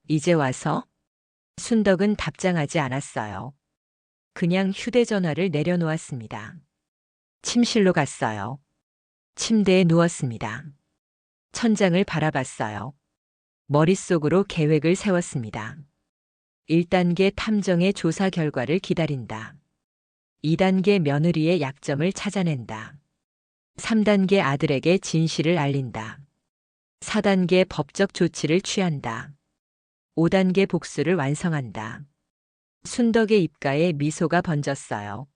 이제 와서? 순덕은 답장하지 않았어요. 그냥 휴대전화를 내려놓았습니다. 침실로 갔어요. 침대에 누웠습니다. 천장을 바라봤어요. 머릿속으로 계획을 세웠습니다. 1단계 탐정의 조사 결과를 기다린다. 2단계 며느리의 약점을 찾아낸다. 3단계 아들에게 진실을 알린다. 4단계 법적 조치를 취한다. 5단계 복수를 완성한다. 순덕의 입가에 미소가 번졌어요.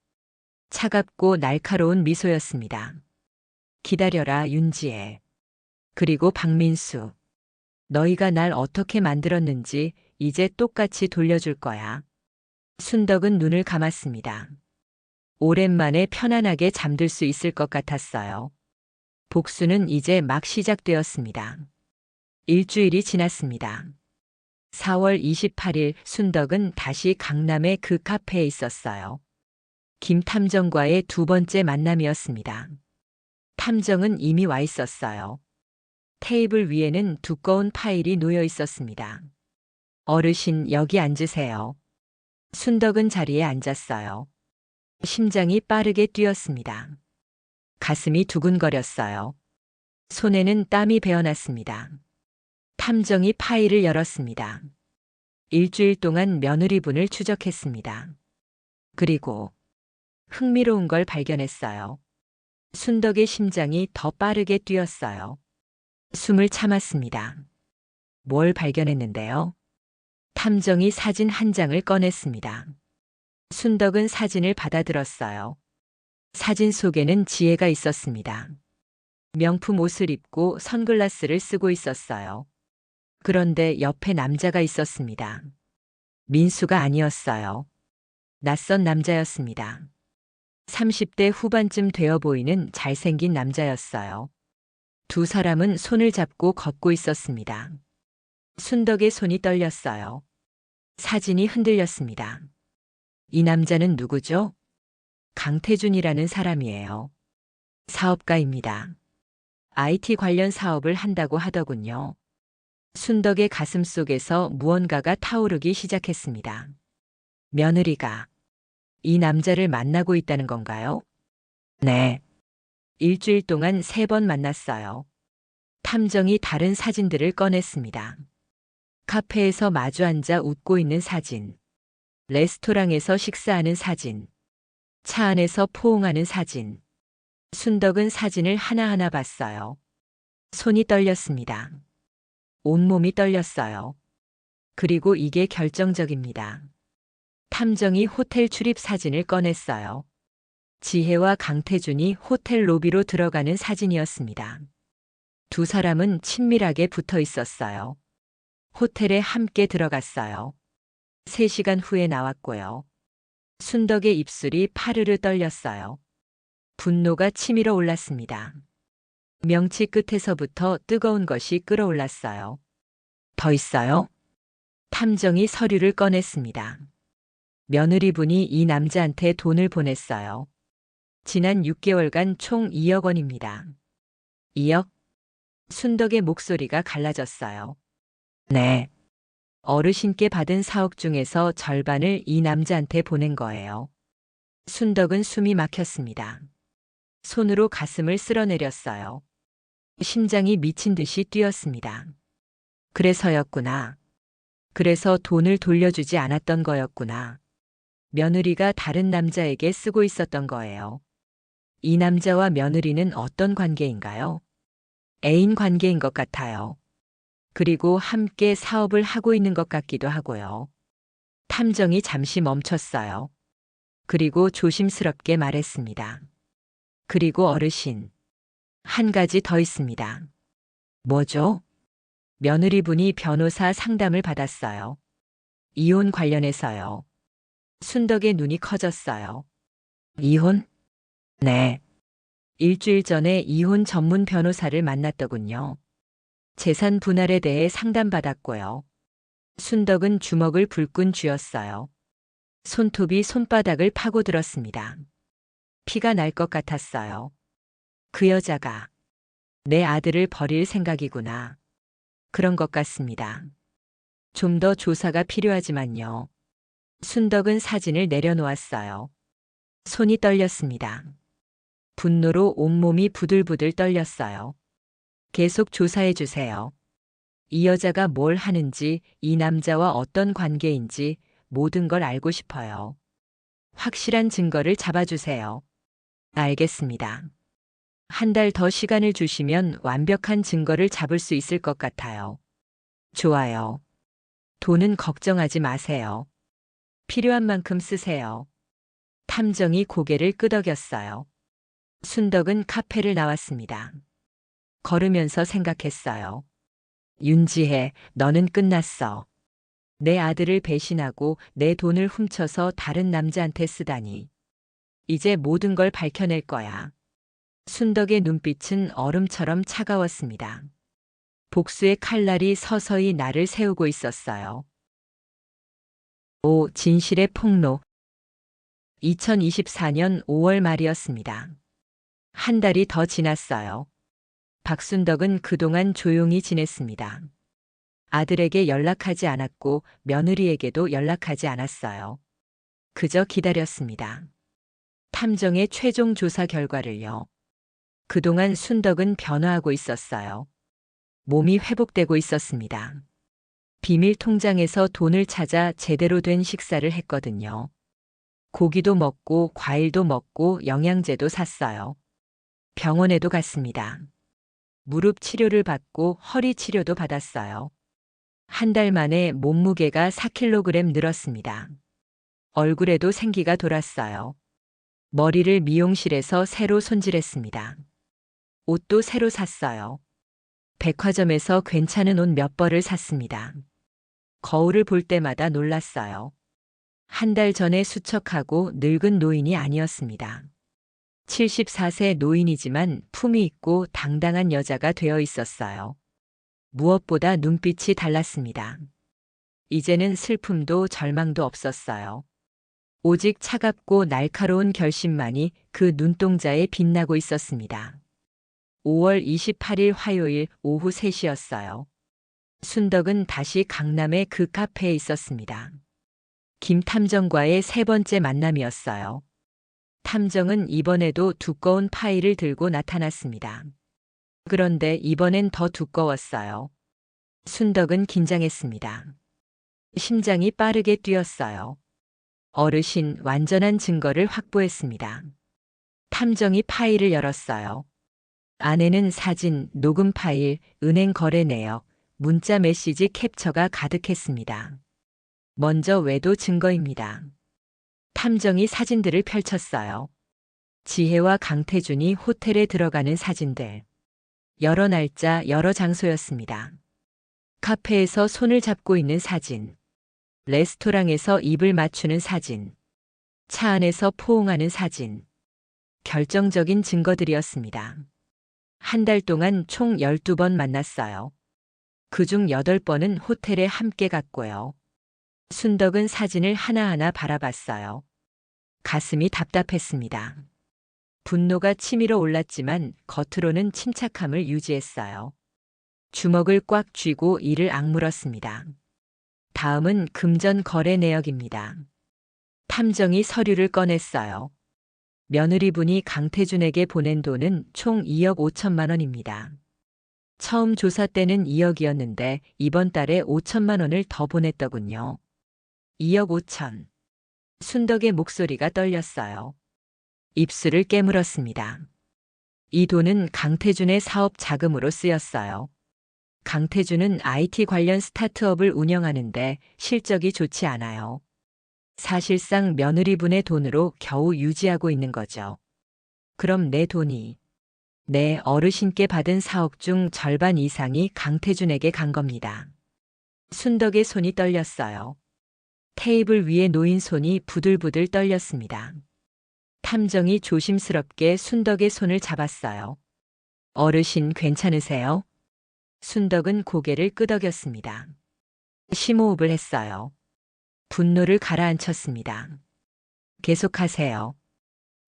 차갑고 날카로운 미소였습니다. 기다려라, 윤지혜. 그리고 박민수. 너희가 날 어떻게 만들었는지 이제 똑같이 돌려줄 거야. 순덕은 눈을 감았습니다. 오랜만에 편안하게 잠들 수 있을 것 같았어요. 복수는 이제 막 시작되었습니다. 일주일이 지났습니다. 4월 28일 순덕은 다시 강남의 그 카페에 있었어요. 김 탐정과의 두 번째 만남이었습니다. 탐정은 이미 와 있었어요. 테이블 위에는 두꺼운 파일이 놓여 있었습니다. 어르신, 여기 앉으세요. 순덕은 자리에 앉았어요. 심장이 빠르게 뛰었습니다. 가슴이 두근거렸어요. 손에는 땀이 배어났습니다. 탐정이 파일을 열었습니다. 일주일 동안 며느리분을 추적했습니다. 그리고 흥미로운 걸 발견했어요. 순덕의 심장이 더 빠르게 뛰었어요. 숨을 참았습니다. 뭘 발견했는데요? 탐정이 사진 한 장을 꺼냈습니다. 순덕은 사진을 받아들었어요. 사진 속에는 지혜가 있었습니다. 명품 옷을 입고 선글라스를 쓰고 있었어요. 그런데 옆에 남자가 있었습니다. 민수가 아니었어요. 낯선 남자였습니다. 30대 후반쯤 되어 보이는 잘생긴 남자였어요. 두 사람은 손을 잡고 걷고 있었습니다. 순덕의 손이 떨렸어요. 사진이 흔들렸습니다. 이 남자는 누구죠? 강태준이라는 사람이에요. 사업가입니다. IT 관련 사업을 한다고 하더군요. 순덕의 가슴 속에서 무언가가 타오르기 시작했습니다. 며느리가 이 남자를 만나고 있다는 건가요? 네. 일주일 동안 3번 만났어요. 탐정이 다른 사진들을 꺼냈습니다. 카페에서 마주 앉아 웃고 있는 사진, 레스토랑에서 식사하는 사진, 차 안에서 포옹하는 사진. 순덕은 사진을 하나하나 봤어요. 손이 떨렸습니다. 온몸이 떨렸어요. 그리고 이게 결정적입니다. 탐정이 호텔 출입 사진을 꺼냈어요. 지혜와 강태준이 호텔 로비로 들어가는 사진이었습니다. 두 사람은 친밀하게 붙어 있었어요. 호텔에 함께 들어갔어요. 3시간 후에 나왔고요. 순덕의 입술이 파르르 떨렸어요. 분노가 치밀어 올랐습니다. 명치 끝에서부터 뜨거운 것이 끓어올랐어요. 더 있어요? 탐정이 서류를 꺼냈습니다. 며느리분이 이 남자한테 돈을 보냈어요. 지난 6개월간 총 2억 원입니다. 2억? 순덕의 목소리가 갈라졌어요. 네. 어르신께 받은 4억 중에서 절반을 이 남자한테 보낸 거예요. 순덕은 숨이 막혔습니다. 손으로 가슴을 쓸어내렸어요. 심장이 미친 듯이 뛰었습니다. 그래서였구나. 그래서 돈을 돌려주지 않았던 거였구나. 며느리가 다른 남자에게 쓰고 있었던 거예요. 이 남자와 며느리는 어떤 관계인가요? 애인 관계인 것 같아요. 그리고 함께 사업을 하고 있는 것 같기도 하고요. 탐정이 잠시 멈췄어요. 그리고 조심스럽게 말했습니다. 그리고 어르신, 한 가지 더 있습니다. 뭐죠? 며느리분이 변호사 상담을 받았어요. 이혼 관련해서요. 순덕의 눈이 커졌어요. 이혼? 네. 일주일 전에 이혼 전문 변호사를 만났더군요. 재산 분할에 대해 상담받았고요. 순덕은 주먹을 불끈 쥐었어요. 손톱이 손바닥을 파고들었습니다. 피가 날 것 같았어요. 그 여자가 내 아들을 버릴 생각이구나. 그런 것 같습니다. 좀 더 조사가 필요하지만요. 순덕은 사진을 내려놓았어요. 손이 떨렸습니다. 분노로 온몸이 부들부들 떨렸어요. 계속 조사해 주세요. 이 여자가 뭘 하는지, 이 남자와 어떤 관계인지 모든 걸 알고 싶어요. 확실한 증거를 잡아주세요. 알겠습니다. 한 달 더 시간을 주시면 완벽한 증거를 잡을 수 있을 것 같아요. 좋아요. 돈은 걱정하지 마세요. 필요한 만큼 쓰세요. 탐정이 고개를 끄덕였어요. 순덕은 카페를 나왔습니다. 걸으면서 생각했어요. 윤지혜, 너는 끝났어. 내 아들을 배신하고 내 돈을 훔쳐서 다른 남자한테 쓰다니. 이제 모든 걸 밝혀낼 거야. 순덕의 눈빛은 얼음처럼 차가웠습니다. 복수의 칼날이 서서히 나를 세우고 있었어요. 진실의 폭로. 2024년 5월 말이었습니다. 한 달이 더 지났어요. 박순덕은 그동안 조용히 지냈습니다. 아들에게 연락하지 않았고 며느리에게도 연락하지 않았어요. 그저 기다렸습니다. 탐정의 최종 조사 결과를요. 그동안 순덕은 변화하고 있었어요. 몸이 회복되고 있었습니다. 비밀 통장에서 돈을 찾아 제대로 된 식사를 했거든요. 고기도 먹고 과일도 먹고 영양제도 샀어요. 병원에도 갔습니다. 무릎 치료를 받고 허리 치료도 받았어요. 한 달 만에 몸무게가 4kg 늘었습니다. 얼굴에도 생기가 돌았어요. 머리를 미용실에서 새로 손질했습니다. 옷도 새로 샀어요. 백화점에서 괜찮은 옷 몇 벌을 샀습니다. 거울을 볼 때마다 놀랐어요. 한 달 전에 수척하고 늙은 노인이 아니었습니다. 74세 노인이지만 품이 있고 당당한 여자가 되어 있었어요. 무엇보다 눈빛이 달랐습니다. 이제는 슬픔도 절망도 없었어요. 오직 차갑고 날카로운 결심만이 그 눈동자에 빛나고 있었습니다. 5월 28일 화요일 오후 3시였어요. 순덕은 다시 강남의 그 카페에 있었습니다. 김 탐정과의 세 번째 만남이었어요. 탐정은 이번에도 두꺼운 파일을 들고 나타났습니다. 그런데 이번엔 더 두꺼웠어요. 순덕은 긴장했습니다. 심장이 빠르게 뛰었어요. 어르신, 완전한 증거를 확보했습니다. 탐정이 파일을 열었어요. 안에는 사진, 녹음 파일, 은행 거래 내역, 문자 메시지 캡처가 가득했습니다. 먼저 외도 증거입니다. 탐정이 사진들을 펼쳤어요. 지혜와 강태준이 호텔에 들어가는 사진들. 여러 날짜, 여러 장소였습니다. 카페에서 손을 잡고 있는 사진. 레스토랑에서 입을 맞추는 사진. 차 안에서 포옹하는 사진. 결정적인 증거들이었습니다. 한 달 동안 총 12번 만났어요. 그중 8번은 호텔에 함께 갔고요. 순덕은 사진을 하나하나 바라봤어요. 가슴이 답답했습니다. 분노가 치밀어 올랐지만 겉으로는 침착함을 유지했어요. 주먹을 꽉 쥐고 이를 악물었습니다. 다음은 금전 거래 내역입니다. 탐정이 서류를 꺼냈어요. 며느리분이 강태준에게 보낸 돈은 총 2억 5천만 원입니다. 처음 조사 때는 2억이었는데 이번 달에 5천만 원을 더 보냈더군요. 2억 5천. 순덕의 목소리가 떨렸어요. 입술을 깨물었습니다. 이 돈은 강태준의 사업 자금으로 쓰였어요. 강태준은 IT 관련 스타트업을 운영하는데 실적이 좋지 않아요. 사실상 며느리분의 돈으로 겨우 유지하고 있는 거죠. 그럼 내 돈이, 내 어르신께 받은 4억 중 절반 이상이 강태준에게 간 겁니다. 순덕의 손이 떨렸어요. 테이블 위에 놓인 손이 부들부들 떨렸습니다. 탐정이 조심스럽게 순덕의 손을 잡았어요. 어르신 괜찮으세요? 순덕은 고개를 끄덕였습니다. 심호흡을 했어요. 분노를 가라앉혔습니다. 계속하세요.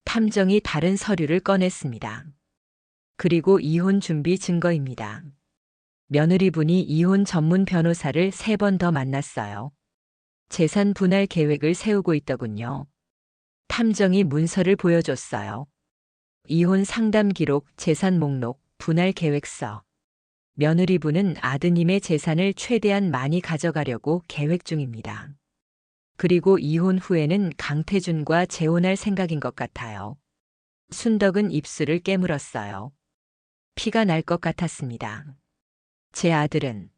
탐정이 다른 서류를 꺼냈습니다. 그리고 이혼 준비 증거입니다. 며느리분이 이혼 전문 변호사를 3번 더 만났어요. 재산 분할 계획을 세우고 있더군요. 탐정이 문서를 보여줬어요. 이혼 상담 기록, 재산 목록, 분할 계획서. 며느리분은 아드님의 재산을 최대한 많이 가져가려고 계획 중입니다. 그리고 이혼 후에는 강태준과 재혼할 생각인 것 같아요. 순덕은 입술을 깨물었어요. 피가 날 것 같았습니다. 제 아들은,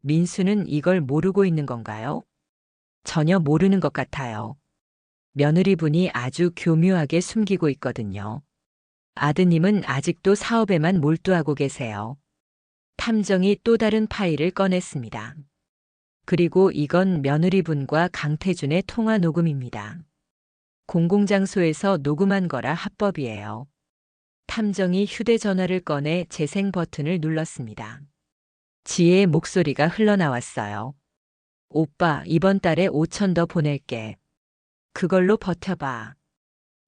민수는 이걸 모르고 있는 건가요? 전혀 모르는 것 같아요. 며느리분이 아주 교묘하게 숨기고 있거든요. 아드님은 아직도 사업에만 몰두하고 계세요. 탐정이 또 다른 파일을 꺼냈습니다. 그리고 이건 며느리분과 강태준의 통화 녹음입니다. 공공장소에서 녹음한 거라 합법이에요. 탐정이 휴대전화를 꺼내 재생 버튼을 눌렀습니다. 지혜의 목소리가 흘러나왔어요. 오빠, 이번 달에 5천 더 보낼게. 그걸로 버텨봐.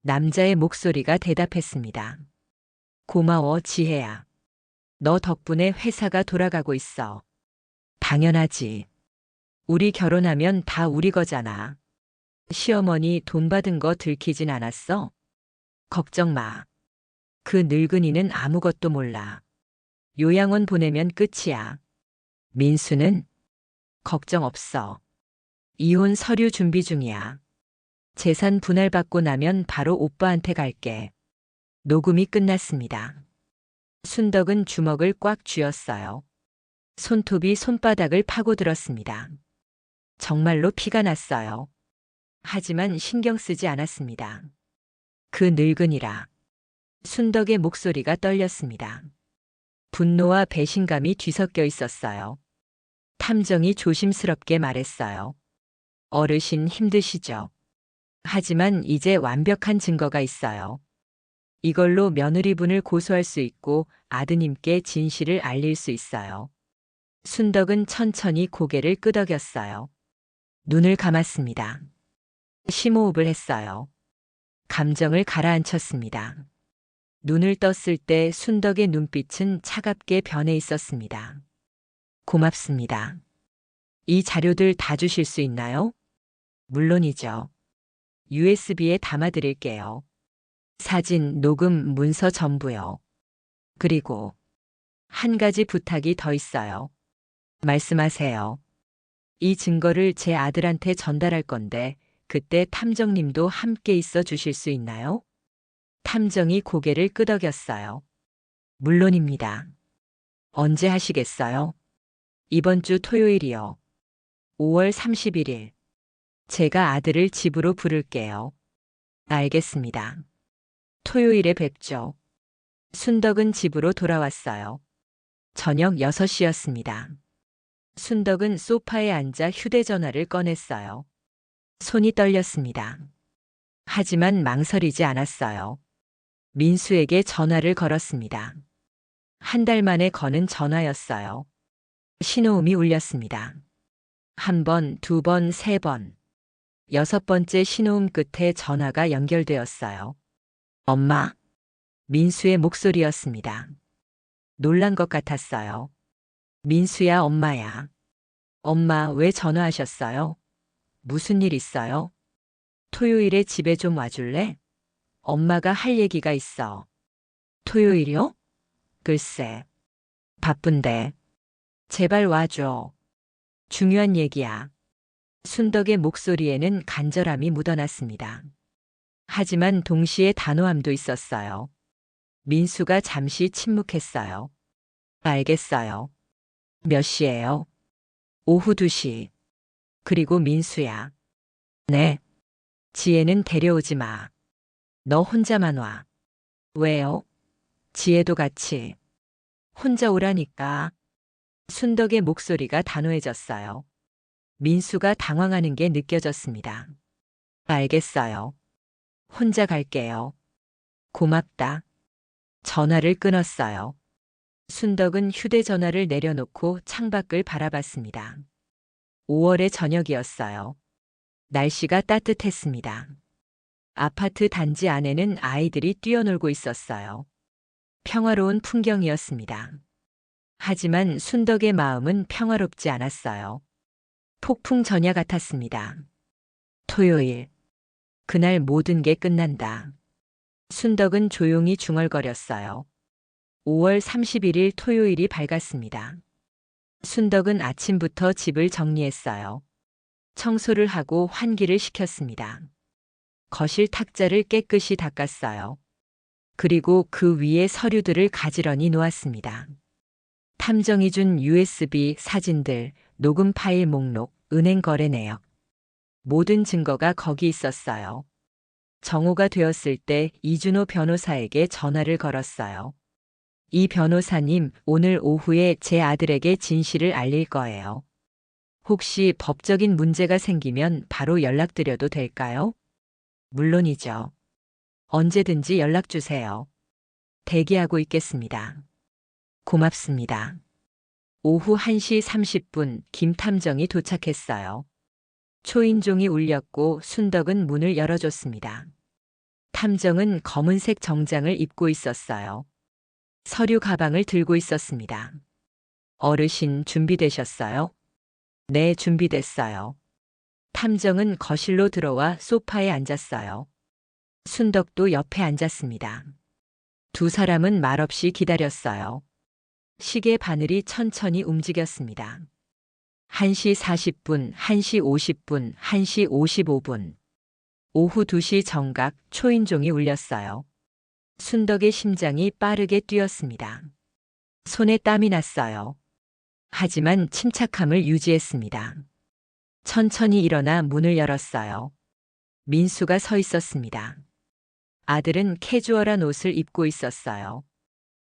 남자의 목소리가 대답했습니다. 고마워, 지혜야. 너 덕분에 회사가 돌아가고 있어. 당연하지. 우리 결혼하면 다 우리 거잖아. 시어머니 돈 받은 거 들키진 않았어? 걱정 마. 그 늙은이는 아무것도 몰라. 요양원 보내면 끝이야. 민수는? 걱정 없어. 이혼 서류 준비 중이야. 재산 분할 받고 나면 바로 오빠한테 갈게. 녹음이 끝났습니다. 순덕은 주먹을 꽉 쥐었어요. 손톱이 손바닥을 파고들었습니다. 정말로 피가 났어요. 하지만 신경 쓰지 않았습니다. 그 늙은이라. 순덕의 목소리가 떨렸습니다. 분노와 배신감이 뒤섞여 있었어요. 탐정이 조심스럽게 말했어요. 어르신 힘드시죠? 하지만 이제 완벽한 증거가 있어요. 이걸로 며느리분을 고소할 수 있고 아드님께 진실을 알릴 수 있어요. 순덕은 천천히 고개를 끄덕였어요. 눈을 감았습니다. 심호흡을 했어요. 감정을 가라앉혔습니다. 눈을 떴을 때 순덕의 눈빛은 차갑게 변해 있었습니다. 고맙습니다. 이 자료들 다 주실 수 있나요? 물론이죠. USB에 담아드릴게요. 사진, 녹음, 문서 전부요. 그리고 한 가지 부탁이 더 있어요. 말씀하세요. 이 증거를 제 아들한테 전달할 건데 그때 탐정님도 함께 있어 주실 수 있나요? 탐정이 고개를 끄덕였어요. 물론입니다. 언제 하시겠어요? 이번 주 토요일이요. 5월 31일. 제가 아들을 집으로 부를게요. 알겠습니다. 토요일에 뵙죠. 순덕은 집으로 돌아왔어요. 저녁 6시였습니다. 순덕은 소파에 앉아 휴대전화를 꺼냈어요. 손이 떨렸습니다. 하지만 망설이지 않았어요. 민수에게 전화를 걸었습니다. 한 달 만에 거는 전화였어요. 신호음이 울렸습니다. 1번, 2번, 3번. 6번째 신호음 끝에 전화가 연결되었어요. 엄마. 민수의 목소리였습니다. 놀란 것 같았어요. 민수야, 엄마야. 엄마, 왜 전화하셨어요? 무슨 일 있어요? 토요일에 집에 좀 와줄래? 엄마가 할 얘기가 있어. 토요일이요? 글쎄. 바쁜데. 제발 와줘. 중요한 얘기야. 순덕의 목소리에는 간절함이 묻어났습니다. 하지만 동시에 단호함도 있었어요. 민수가 잠시 침묵했어요. 알겠어요. 몇 시예요? 오후 2시. 그리고 민수야. 네. 지혜는 데려오지 마. 너 혼자만 와. 왜요? 지혜도 같이. 혼자 오라니까. 순덕의 목소리가 단호해졌어요. 민수가 당황하는 게 느껴졌습니다. 알겠어요. 혼자 갈게요. 고맙다. 전화를 끊었어요. 순덕은 휴대전화를 내려놓고 창밖을 바라봤습니다. 5월의 저녁이었어요. 날씨가 따뜻했습니다. 아파트 단지 안에는 아이들이 뛰어놀고 있었어요. 평화로운 풍경이었습니다. 하지만 순덕의 마음은 평화롭지 않았어요. 폭풍 전야 같았습니다. 토요일. 그날 모든 게 끝난다. 순덕은 조용히 중얼거렸어요. 5월 31일 토요일이 밝았습니다. 순덕은 아침부터 집을 정리했어요. 청소를 하고 환기를 시켰습니다. 거실 탁자를 깨끗이 닦았어요. 그리고 그 위에 서류들을 가지런히 놓았습니다. 탐정이 준 USB 사진들, 녹음 파일 목록, 은행 거래 내역. 모든 증거가 거기 있었어요. 정오가 되었을 때 이준호 변호사에게 전화를 걸었어요. 이 변호사님, 오늘 오후에 제 아들에게 진실을 알릴 거예요. 혹시 법적인 문제가 생기면 바로 연락드려도 될까요? 물론이죠. 언제든지 연락 주세요. 대기하고 있겠습니다. 고맙습니다. 오후 1시 30분 김 탐정이 도착했어요. 초인종이 울렸고 순덕은 문을 열어줬습니다. 탐정은 검은색 정장을 입고 있었어요. 서류 가방을 들고 있었습니다. 어르신 준비되셨어요? 네, 준비됐어요. 탐정은 거실로 들어와 소파에 앉았어요. 순덕도 옆에 앉았습니다. 두 사람은 말없이 기다렸어요. 시계 바늘이 천천히 움직였습니다. 1시 40분, 1시 50분, 1시 55분. 오후 2시 정각 초인종이 울렸어요. 순덕의 심장이 빠르게 뛰었습니다. 손에 땀이 났어요. 하지만 침착함을 유지했습니다. 천천히 일어나 문을 열었어요. 민수가 서 있었습니다. 아들은 캐주얼한 옷을 입고 있었어요.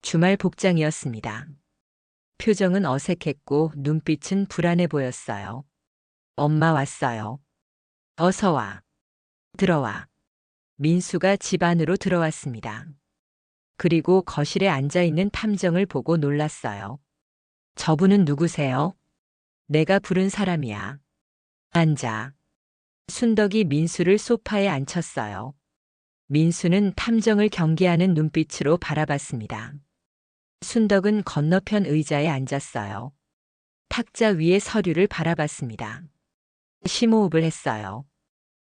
주말 복장이었습니다. 표정은 어색했고 눈빛은 불안해 보였어요. 엄마 왔어요. 어서 와. 들어와. 민수가 집 안으로 들어왔습니다. 그리고 거실에 앉아 있는 탐정을 보고 놀랐어요. 저분은 누구세요? 내가 부른 사람이야. 앉아. 순덕이 민수를 소파에 앉혔어요. 민수는 탐정을 경계하는 눈빛으로 바라봤습니다. 순덕은 건너편 의자에 앉았어요. 탁자 위의 서류를 바라봤습니다. 심호흡을 했어요.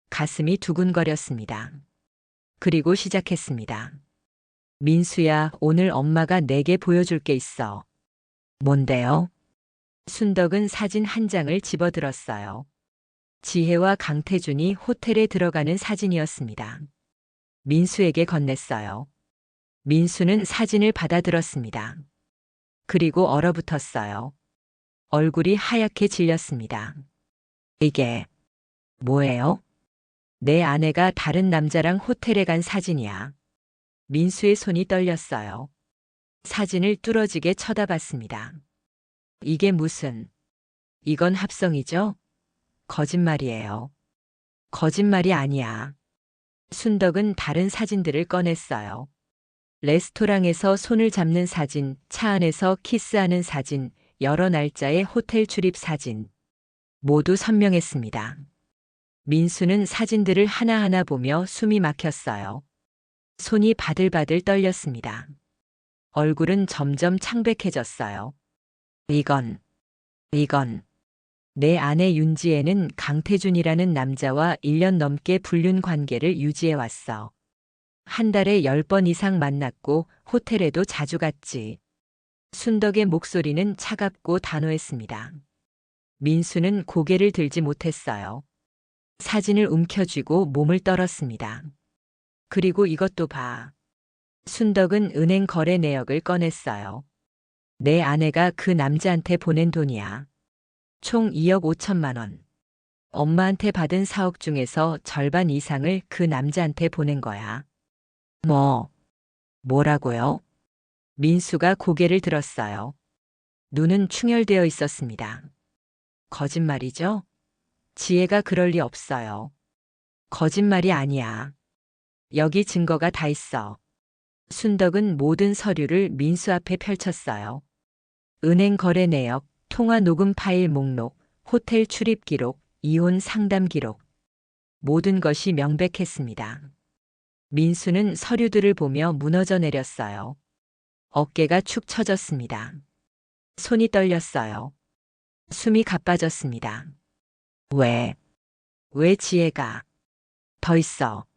가슴이 두근거렸습니다. 그리고 시작했습니다. 민수야, 오늘 엄마가 내게 보여줄 게 있어. 뭔데요? 순덕은 사진 한 장을 집어들었어요. 지혜와 강태준이 호텔에 들어가는 사진이었습니다. 민수에게 건넸어요. 민수는 사진을 받아들었습니다. 그리고 얼어붙었어요. 얼굴이 하얗게 질렸습니다. 이게 뭐예요? 내 아내가 다른 남자랑 호텔에 간 사진이야. 민수의 손이 떨렸어요. 사진을 뚫어지게 쳐다봤습니다. 이게 무슨... 이건 합성이죠? 거짓말이에요. 거짓말이 아니야. 순덕은 다른 사진들을 꺼냈어요. 레스토랑에서 손을 잡는 사진, 차 안에서 키스하는 사진, 여러 날짜의 호텔 출입 사진. 모두 선명했습니다. 민수는 사진들을 하나하나 보며 숨이 막혔어요. 손이 바들바들 떨렸습니다. 얼굴은 점점 창백해졌어요. 이건 내 아내 윤지혜는 강태준이라는 남자와 1년 넘게 불륜 관계를 유지해왔어. 한 달에 10번 이상 만났고 호텔에도 자주 갔지. 순덕의 목소리는 차갑고 단호했습니다. 민수는 고개를 들지 못했어요. 사진을 움켜쥐고 몸을 떨었습니다. 그리고 이것도 봐. 순덕은 은행 거래 내역을 꺼냈어요. 내 아내가 그 남자한테 보낸 돈이야. 총 2억 5천만 원. 엄마한테 받은 4억 중에서 절반 이상을 그 남자한테 보낸 거야. 뭐라고요? 민수가 고개를 들었어요. 눈은 충혈되어 있었습니다. 거짓말이죠? 지혜가 그럴 리 없어요. 거짓말이 아니야. 여기 증거가 다 있어. 순덕은 모든 서류를 민수 앞에 펼쳤어요. 은행 거래 내역, 통화 녹음 파일 목록, 호텔 출입 기록, 이혼 상담 기록. 모든 것이 명백했습니다. 민수는 서류들을 보며 무너져 내렸어요. 어깨가 축 처졌습니다. 손이 떨렸어요. 숨이 가빠졌습니다. 왜 지혜가 더 있어?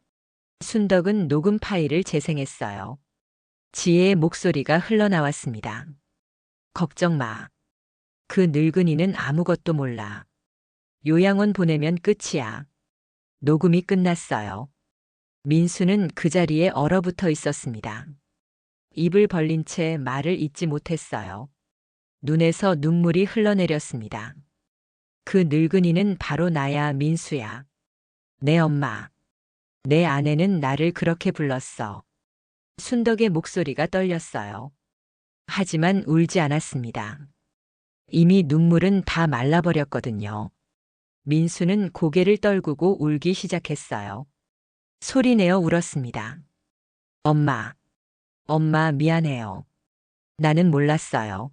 순덕은 녹음 파일을 재생했어요. 지혜의 목소리가 흘러나왔습니다. 걱정 마. 그 늙은이는 아무것도 몰라. 요양원 보내면 끝이야. 녹음이 끝났어요. 민수는 그 자리에 얼어붙어 있었습니다. 입을 벌린 채 말을 잇지 못했어요. 눈에서 눈물이 흘러내렸습니다. 그 늙은이는 바로 나야, 민수야. 내 엄마. 내 아내는 나를 그렇게 불렀어. 순덕의 목소리가 떨렸어요. 하지만 울지 않았습니다. 이미 눈물은 다 말라버렸거든요. 민수는 고개를 떨구고 울기 시작했어요. 소리내어 울었습니다. 엄마 미안해요. 나는 몰랐어요.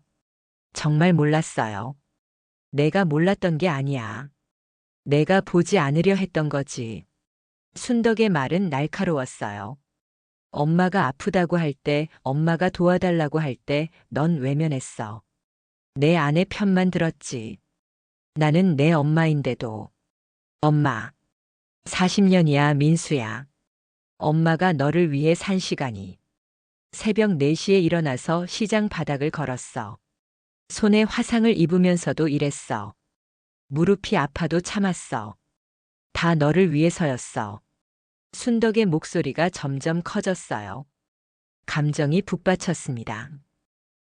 정말 몰랐어요. 내가 몰랐던 게 아니야. 내가 보지 않으려 했던 거지. 순덕의 말은 날카로웠어요. 엄마가 아프다고 할 때, 엄마가 도와달라고 할 때 넌 외면했어. 내 아내 편만 들었지. 나는 내 엄마인데도. 엄마. 40년이야, 민수야. 엄마가 너를 위해 산 시간이. 새벽 4시에 일어나서 시장 바닥을 걸었어. 손에 화상을 입으면서도 일했어. 무릎이 아파도 참았어. 다 너를 위해서였어. 순덕의 목소리가 점점 커졌어요. 감정이 북받쳤습니다.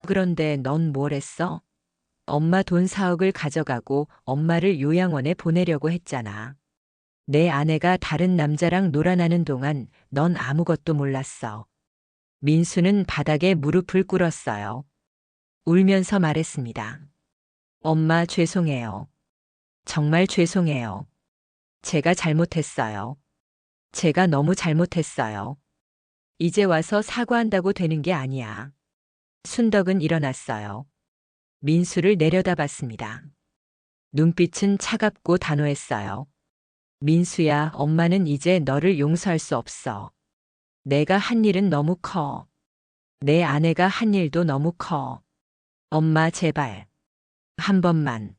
그런데 넌 뭘 했어? 엄마 돈 4억을 가져가고 엄마를 요양원에 보내려고 했잖아. 내 아내가 다른 남자랑 놀아나는 동안 넌 아무것도 몰랐어. 민수는 바닥에 무릎을 꿇었어요. 울면서 말했습니다. 엄마 죄송해요. 정말 죄송해요. 제가 잘못했어요. 제가 너무 잘못했어요. 이제 와서 사과한다고 되는 게 아니야. 순덕은 일어났어요. 민수를 내려다봤습니다. 눈빛은 차갑고 단호했어요. 민수야, 엄마는 이제 너를 용서할 수 없어. 내가 한 일은 너무 커. 내 아내가 한 일도 너무 커. 엄마 제발. 한 번만.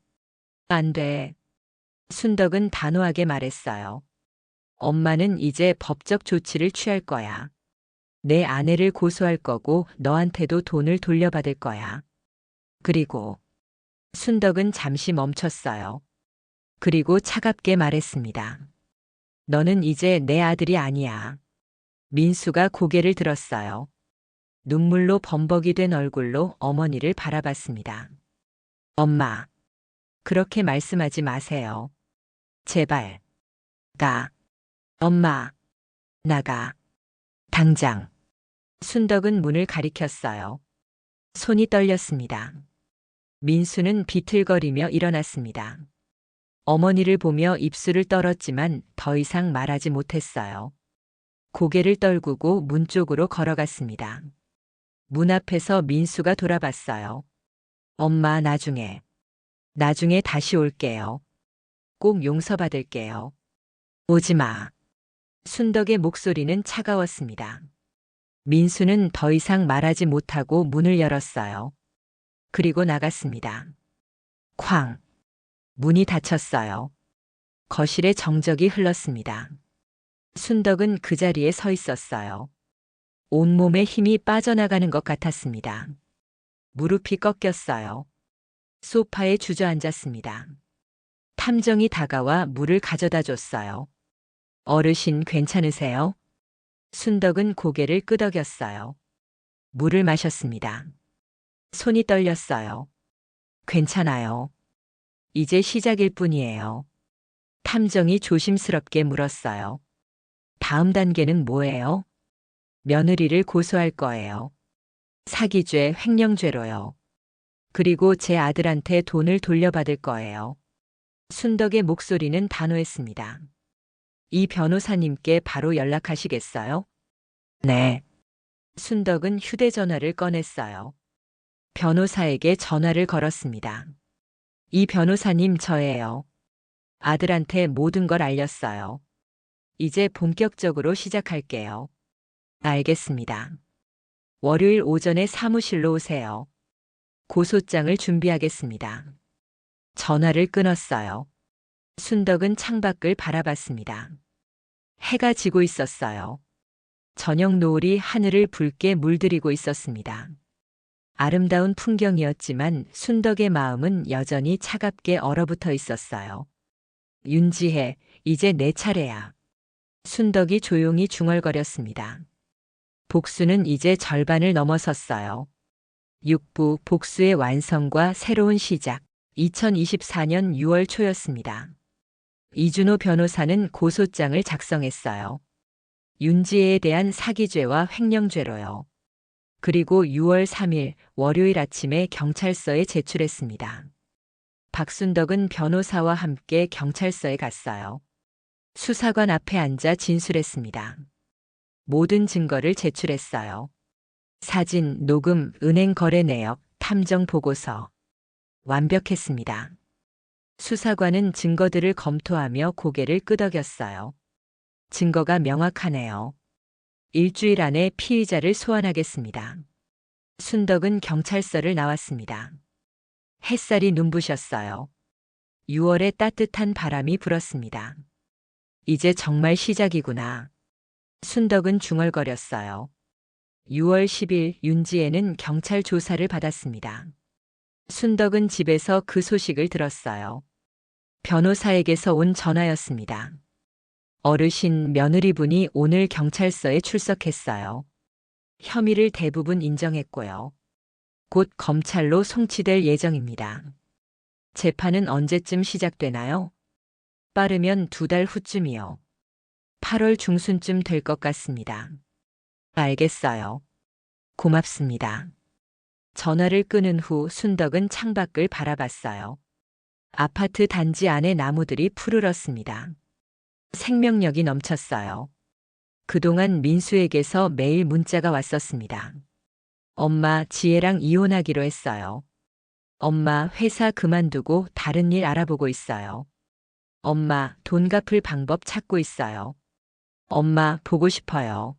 안 돼. 순덕은 단호하게 말했어요. 엄마는 이제 법적 조치를 취할 거야. 내 아내를 고소할 거고 너한테도 돈을 돌려받을 거야. 그리고 순덕은 잠시 멈췄어요. 그리고 차갑게 말했습니다. 너는 이제 내 아들이 아니야. 민수가 고개를 들었어요. 눈물로 범벅이 된 얼굴로 어머니를 바라봤습니다. 엄마, 그렇게 말씀하지 마세요. 제발. 엄마, 나가. 당장. 순덕은 문을 가리켰어요. 손이 떨렸습니다. 민수는 비틀거리며 일어났습니다. 어머니를 보며 입술을 떨었지만 더 이상 말하지 못했어요. 고개를 떨구고 문 쪽으로 걸어갔습니다. 문 앞에서 민수가 돌아봤어요. 엄마, 나중에 다시 올게요. 꼭 용서받을게요. 오지 마. 순덕의 목소리는 차가웠습니다. 민수는 더 이상 말하지 못하고 문을 열었어요. 그리고 나갔습니다. 쾅. 문이 닫혔어요. 거실에 정적이 흘렀습니다. 순덕은 그 자리에 서 있었어요. 온몸에 힘이 빠져나가는 것 같았습니다. 무릎이 꺾였어요. 소파에 주저앉았습니다. 탐정이 다가와 물을 가져다 줬어요. 어르신 괜찮으세요? 순덕은 고개를 끄덕였어요. 물을 마셨습니다. 손이 떨렸어요. 괜찮아요. 이제 시작일 뿐이에요. 탐정이 조심스럽게 물었어요. 다음 단계는 뭐예요? 며느리를 고소할 거예요. 사기죄, 횡령죄로요. 그리고 제 아들한테 돈을 돌려받을 거예요. 순덕의 목소리는 단호했습니다. 이 변호사님께 바로 연락하시겠어요? 네. 순덕은 휴대전화를 꺼냈어요. 변호사에게 전화를 걸었습니다. 이 변호사님 저예요. 아들한테 모든 걸 알렸어요. 이제 본격적으로 시작할게요. 알겠습니다. 월요일 오전에 사무실로 오세요. 고소장을 준비하겠습니다. 전화를 끊었어요. 순덕은 창밖을 바라봤습니다. 해가 지고 있었어요. 저녁 노을이 하늘을 붉게 물들이고 있었습니다. 아름다운 풍경이었지만 순덕의 마음은 여전히 차갑게 얼어붙어 있었어요. 윤지혜, 이제 내 차례야. 순덕이 조용히 중얼거렸습니다. 복수는 이제 절반을 넘어섰어요. 6부 복수의 완성과 새로운 시작. 2024년 6월 초였습니다. 이준호 변호사는 고소장을 작성했어요. 윤지혜에 대한 사기죄와 횡령죄로요. 그리고 6월 3일 월요일 아침에 경찰서에 제출했습니다. 박순덕은 변호사와 함께 경찰서에 갔어요. 수사관 앞에 앉아 진술했습니다. 모든 증거를 제출했어요. 사진, 녹음, 은행 거래 내역, 탐정 보고서. 완벽했습니다. 수사관은 증거들을 검토하며 고개를 끄덕였어요. 증거가 명확하네요. 일주일 안에 피의자를 소환하겠습니다. 순덕은 경찰서를 나왔습니다. 햇살이 눈부셨어요. 6월의 따뜻한 바람이 불었습니다. 이제 정말 시작이구나. 순덕은 중얼거렸어요. 6월 10일 윤지혜는 경찰 조사를 받았습니다. 순덕은 집에서 그 소식을 들었어요. 변호사에게서 온 전화였습니다. 어르신 며느리분이 오늘 경찰서에 출석했어요. 혐의를 대부분 인정했고요. 곧 검찰로 송치될 예정입니다. 재판은 언제쯤 시작되나요? 빠르면 2달 후쯤이요. 8월 중순쯤 될 것 같습니다. 알겠어요. 고맙습니다. 전화를 끊은 후 순덕은 창밖을 바라봤어요. 아파트 단지 안의 나무들이 푸르렀습니다. 생명력이 넘쳤어요. 그동안 민수에게서 매일 문자가 왔었습니다. 엄마, 지혜랑 이혼하기로 했어요. 엄마, 회사 그만두고 다른 일 알아보고 있어요. 엄마, 돈 갚을 방법 찾고 있어요. 엄마, 보고 싶어요.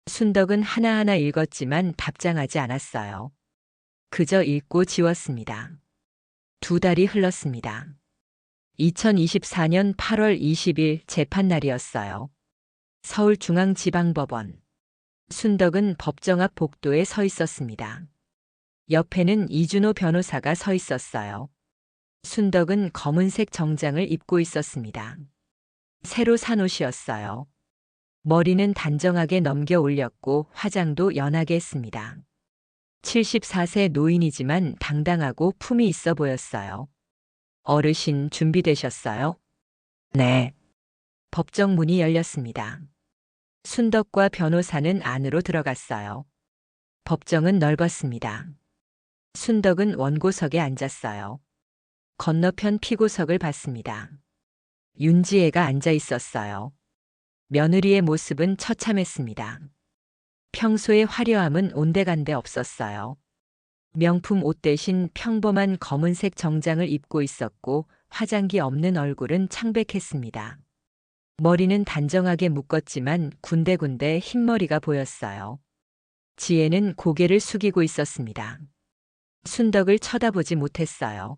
순덕은 하나하나 읽었지만 답장하지 않았어요. 그저 읽고 지웠습니다. 2달이 흘렀습니다. 2024년 8월 20일 재판날이었어요. 서울중앙지방법원. 순덕은 법정 앞 복도에 서 있었습니다. 옆에는 이준호 변호사가 서 있었어요. 순덕은 검은색 정장을 입고 있었습니다. 새로 산 옷이었어요. 머리는 단정하게 넘겨 올렸고 화장도 연하게 했습니다. 74세 노인이지만 당당하고 품이 있어 보였어요. 어르신 준비되셨어요? 네. 법정 문이 열렸습니다. 순덕과 변호사는 안으로 들어갔어요. 법정은 넓었습니다. 순덕은 원고석에 앉았어요. 건너편 피고석을 봤습니다. 윤지혜가 앉아 있었어요. 며느리의 모습은 처참했습니다. 평소의 화려함은 온데간데 없었어요. 명품 옷 대신 평범한 검은색 정장을 입고 있었고 화장기 없는 얼굴은 창백했습니다. 머리는 단정하게 묶었지만 군데군데 흰머리가 보였어요. 지혜는 고개를 숙이고 있었습니다. 순덕을 쳐다보지 못했어요.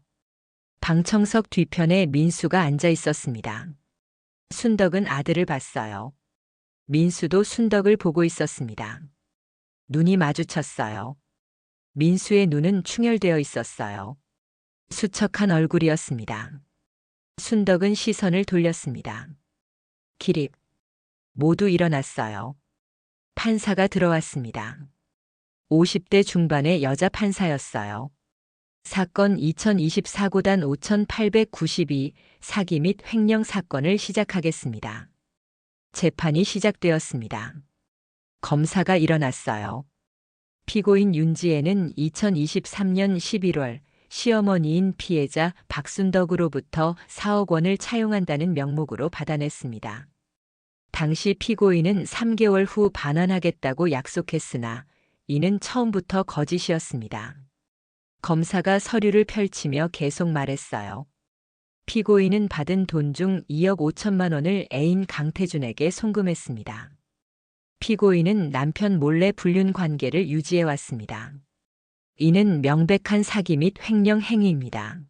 방청석 뒤편에 민수가 앉아 있었습니다. 순덕은 아들을 봤어요. 민수도 순덕을 보고 있었습니다. 눈이 마주쳤어요. 민수의 눈은 충혈되어 있었어요. 수척한 얼굴이었습니다. 순덕은 시선을 돌렸습니다. 기립. 모두 일어났어요. 판사가 들어왔습니다. 50대 중반의 여자 판사였어요. 사건 2024고단 5892 사기 및 횡령 사건을 시작하겠습니다. 재판이 시작되었습니다. 검사가 일어났어요. 피고인 윤지혜는 2023년 11월 시어머니인 피해자 박순덕으로부터 4억 원을 차용한다는 명목으로 받아냈습니다. 당시 피고인은 3개월 후 반환하겠다고 약속했으나 이는 처음부터 거짓이었습니다. 검사가 서류를 펼치며 계속 말했어요. 피고인은 받은 돈 중 2억 5천만 원을 애인 강태준에게 송금했습니다. 피고인은 남편 몰래 불륜 관계를 유지해 왔습니다. 이는 명백한 사기 및 횡령 행위입니다.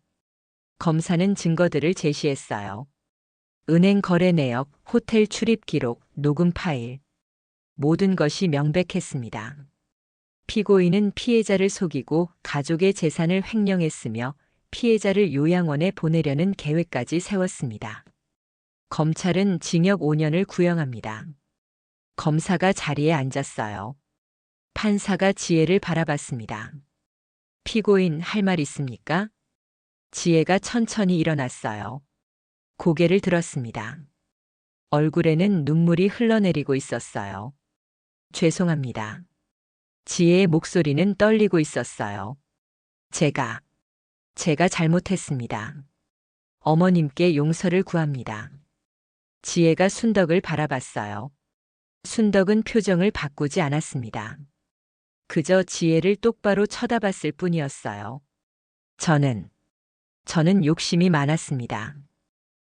검사는 증거들을 제시했어요. 은행 거래 내역, 호텔 출입 기록, 녹음 파일. 모든 것이 명백했습니다. 피고인은 피해자를 속이고 가족의 재산을 횡령했으며 피해자를 요양원에 보내려는 계획까지 세웠습니다. 검찰은 징역 5년을 구형합니다. 검사가 자리에 앉았어요. 판사가 지혜를 바라봤습니다. 피고인 할 말 있습니까? 지혜가 천천히 일어났어요. 고개를 들었습니다. 얼굴에는 눈물이 흘러내리고 있었어요. 죄송합니다. 지혜의 목소리는 떨리고 있었어요. 제가 잘못했습니다. 어머님께 용서를 구합니다. 지혜가 순덕을 바라봤어요. 순덕은 표정을 바꾸지 않았습니다. 그저 지혜를 똑바로 쳐다봤을 뿐이었어요. 저는 욕심이 많았습니다.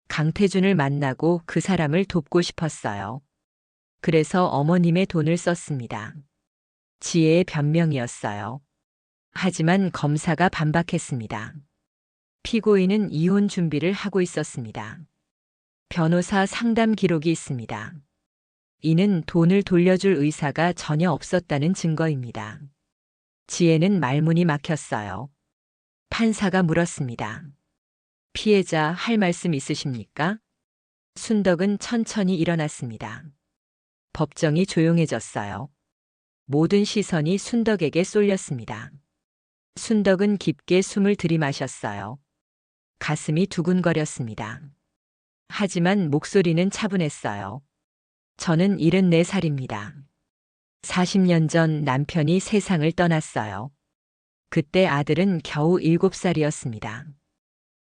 강태준을 만나고 그 사람을 돕고 싶었어요. 그래서 어머님의 돈을 썼습니다. 지혜의 변명이었어요. 하지만 검사가 반박했습니다. 피고인은 이혼 준비를 하고 있었습니다. 변호사 상담 기록이 있습니다. 이는 돈을 돌려줄 의사가 전혀 없었다는 증거입니다. 지혜는 말문이 막혔어요. 판사가 물었습니다. 피해자 할 말씀 있으십니까? 순덕은 천천히 일어났습니다. 법정이 조용해졌어요. 모든 시선이 순덕에게 쏠렸습니다. 순덕은 깊게 숨을 들이마셨어요. 가슴이 두근거렸습니다. 하지만 목소리는 차분했어요. 저는 74살입니다. 40년 전 남편이 세상을 떠났어요. 그때 아들은 겨우 7살이었습니다.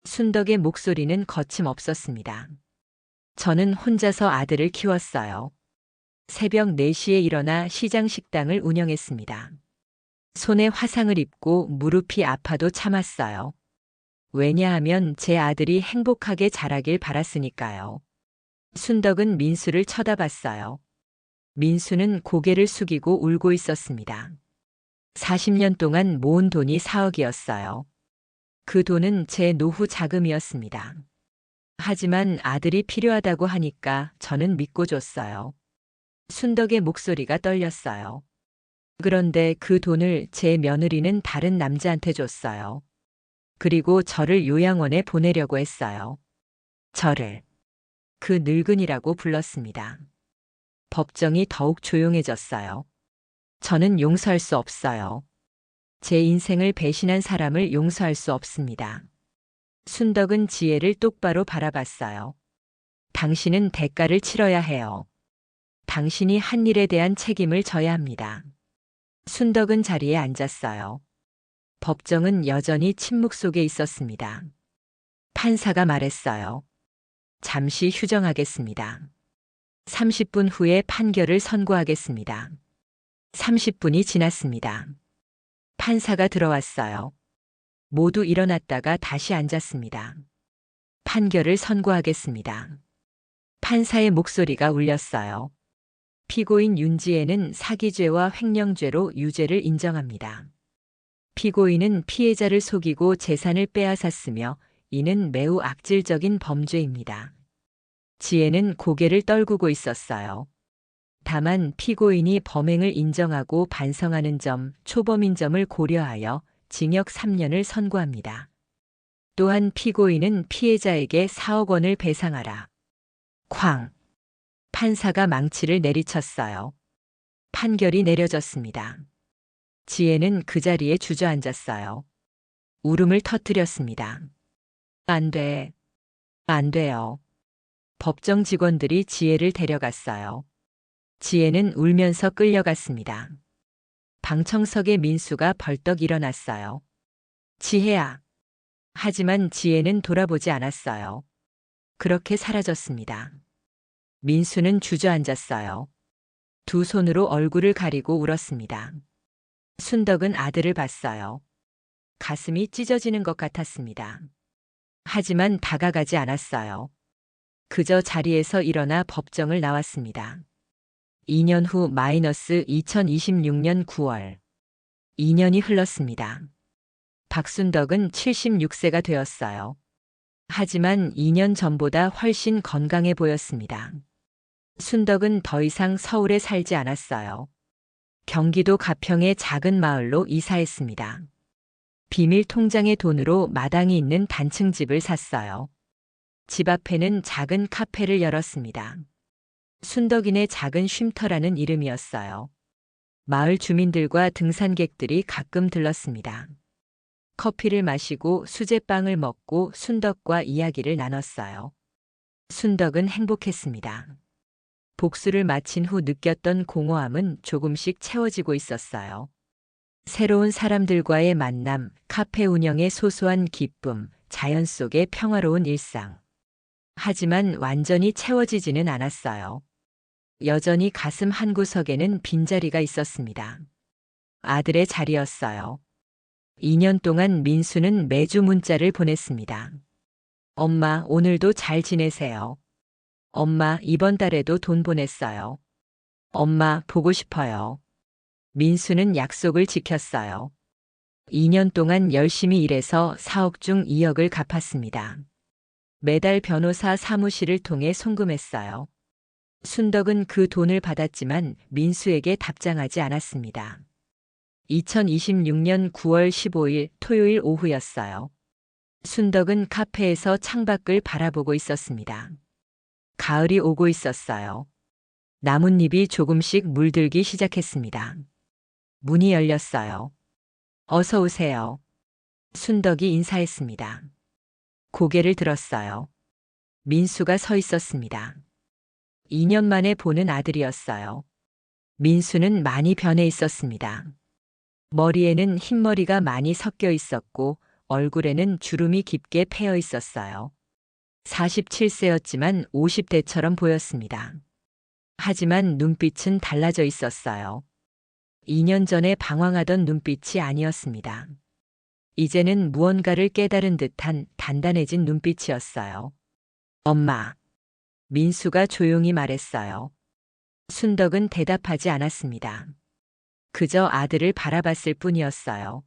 순덕의 목소리는 거침없었습니다. 저는 혼자서 아들을 키웠어요. 새벽 4시에 일어나 시장 식당을 운영했습니다. 손에 화상을 입고 무릎이 아파도 참았어요. 왜냐하면 제 아들이 행복하게 자라길 바랐으니까요. 순덕은 민수를 쳐다봤어요. 민수는 고개를 숙이고 울고 있었습니다. 40년 동안 모은 돈이 4억이었어요. 그 돈은 제 노후 자금이었습니다. 하지만 아들이 필요하다고 하니까 저는 믿고 줬어요. 순덕의 목소리가 떨렸어요. 그런데 그 돈을 제 며느리는 다른 남자한테 줬어요. 그리고 저를 요양원에 보내려고 했어요. 저를 그 늙은이라고 불렀습니다. 법정이 더욱 조용해졌어요. 저는 용서할 수 없어요. 제 인생을 배신한 사람을 용서할 수 없습니다. 순덕은 지혜를 똑바로 바라봤어요. 당신은 대가를 치러야 해요. 당신이 한 일에 대한 책임을 져야 합니다. 순덕은 자리에 앉았어요. 법정은 여전히 침묵 속에 있었습니다. 판사가 말했어요. 잠시 휴정하겠습니다. 30분 후에 판결을 선고하겠습니다. 30분이 지났습니다. 판사가 들어왔어요. 모두 일어났다가 다시 앉았습니다. 판결을 선고하겠습니다. 판사의 목소리가 울렸어요. 피고인 윤지혜는 사기죄와 횡령죄로 유죄를 인정합니다. 피고인은 피해자를 속이고 재산을 빼앗았으며 이는 매우 악질적인 범죄입니다. 지혜는 고개를 떨구고 있었어요. 다만 피고인이 범행을 인정하고 반성하는 점, 초범인 점을 고려하여 징역 3년을 선고합니다. 또한 피고인은 피해자에게 4억 원을 배상하라. 쾅! 판사가 망치를 내리쳤어요. 판결이 내려졌습니다. 지혜는 그 자리에 주저앉았어요. 울음을 터뜨렸습니다. 안 돼. 안 돼요. 법정 직원들이 지혜를 데려갔어요. 지혜는 울면서 끌려갔습니다. 방청석의 민수가 벌떡 일어났어요. 지혜야. 하지만 지혜는 돌아보지 않았어요. 그렇게 사라졌습니다. 민수는 주저앉았어요. 두 손으로 얼굴을 가리고 울었습니다. 순덕은 아들을 봤어요. 가슴이 찢어지는 것 같았습니다. 하지만 다가가지 않았어요. 그저 자리에서 일어나 법정을 나왔습니다. 2년 후 마이너스 2026년 9월. 2년이 흘렀습니다. 박순덕은 76세가 되었어요. 하지만 2년 전보다 훨씬 건강해 보였습니다. 순덕은 더 이상 서울에 살지 않았어요. 경기도 가평의 작은 마을로 이사했습니다. 비밀 통장의 돈으로 마당이 있는 단층 집을 샀어요. 집 앞에는 작은 카페를 열었습니다. 순덕이네 작은 쉼터라는 이름이었어요. 마을 주민들과 등산객들이 가끔 들렀습니다. 커피를 마시고 수제빵을 먹고 순덕과 이야기를 나눴어요. 순덕은 행복했습니다. 복수를 마친 후 느꼈던 공허함은 조금씩 채워지고 있었어요. 새로운 사람들과의 만남, 카페 운영의 소소한 기쁨, 자연 속의 평화로운 일상. 하지만 완전히 채워지지는 않았어요. 여전히 가슴 한구석에는 빈자리가 있었습니다. 아들의 자리였어요. 2년 동안 민수는 매주 문자를 보냈습니다. 엄마, 오늘도 잘 지내세요. 엄마, 이번 달에도 돈 보냈어요. 엄마, 보고 싶어요. 민수는 약속을 지켰어요. 2년 동안 열심히 일해서 4억 중 2억을 갚았습니다. 매달 변호사 사무실을 통해 송금했어요. 순덕은 그 돈을 받았지만 민수에게 답장하지 않았습니다. 2026년 9월 15일 토요일 오후였어요. 순덕은 카페에서 창밖을 바라보고 있었습니다. 가을이 오고 있었어요. 나뭇잎이 조금씩 물들기 시작했습니다. 문이 열렸어요. 어서 오세요. 순덕이 인사했습니다. 고개를 들었어요. 민수가 서 있었습니다. 2년 만에 보는 아들이었어요. 민수는 많이 변해 있었습니다. 머리에는 흰머리가 많이 섞여 있었고 얼굴에는 주름이 깊게 패여 있었어요. 47세였지만 50대처럼 보였습니다. 하지만 눈빛은 달라져 있었어요. 2년 전에 방황하던 눈빛이 아니었습니다. 이제는 무언가를 깨달은 듯한 단단해진 눈빛이었어요. 엄마. 민수가 조용히 말했어요. 순덕은 대답하지 않았습니다. 그저 아들을 바라봤을 뿐이었어요.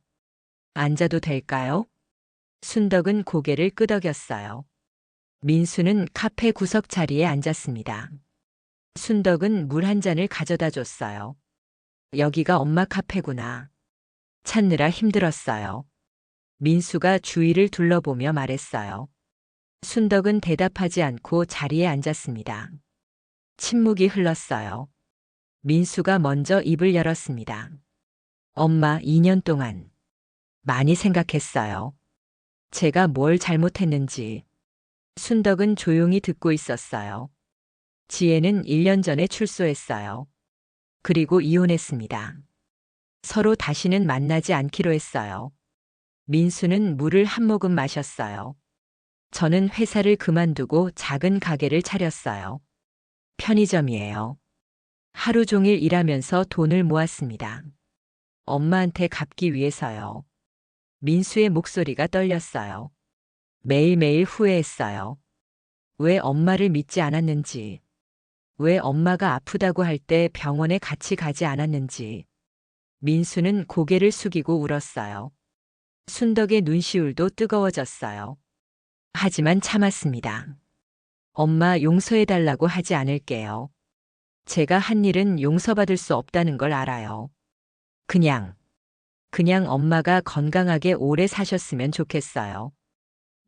앉아도 될까요? 순덕은 고개를 끄덕였어요. 민수는 카페 구석 자리에 앉았습니다. 순덕은 물 한 잔을 가져다 줬어요. 여기가 엄마 카페구나. 찾느라 힘들었어요. 민수가 주위를 둘러보며 말했어요. 순덕은 대답하지 않고 자리에 앉았습니다. 침묵이 흘렀어요. 민수가 먼저 입을 열었습니다. 엄마, 2년 동안 많이 생각했어요. 제가 뭘 잘못했는지. 순덕은 조용히 듣고 있었어요. 지혜는 1년 전에 출소했어요. 그리고 이혼했습니다. 서로 다시는 만나지 않기로 했어요. 민수는 물을 한 모금 마셨어요. 저는 회사를 그만두고 작은 가게를 차렸어요. 편의점이에요. 하루 종일 일하면서 돈을 모았습니다. 엄마한테 갚기 위해서요. 민수의 목소리가 떨렸어요. 매일매일 후회했어요. 왜 엄마를 믿지 않았는지. 왜 엄마가 아프다고 할 때 병원에 같이 가지 않았는지. 민수는 고개를 숙이고 울었어요. 순덕의 눈시울도 뜨거워졌어요. 하지만 참았습니다. 엄마 용서해달라고 하지 않을게요. 제가 한 일은 용서받을 수 없다는 걸 알아요. 그냥 엄마가 건강하게 오래 사셨으면 좋겠어요.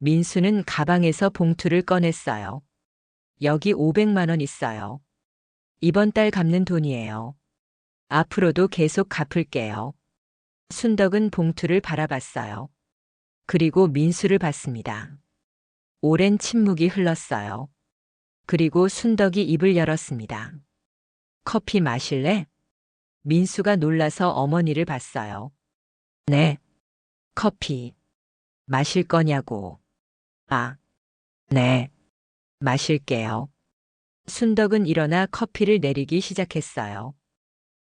민수는 가방에서 봉투를 꺼냈어요. 여기 500만 원 있어요. 이번 달 갚는 돈이에요. 앞으로도 계속 갚을게요. 순덕은 봉투를 바라봤어요. 그리고 민수를 봤습니다. 오랜 침묵이 흘렀어요. 그리고 순덕이 입을 열었습니다. 커피 마실래? 민수가 놀라서 어머니를 봤어요. 네. 커피. 마실 거냐고. 아. 네. 마실게요. 순덕은 일어나 커피를 내리기 시작했어요.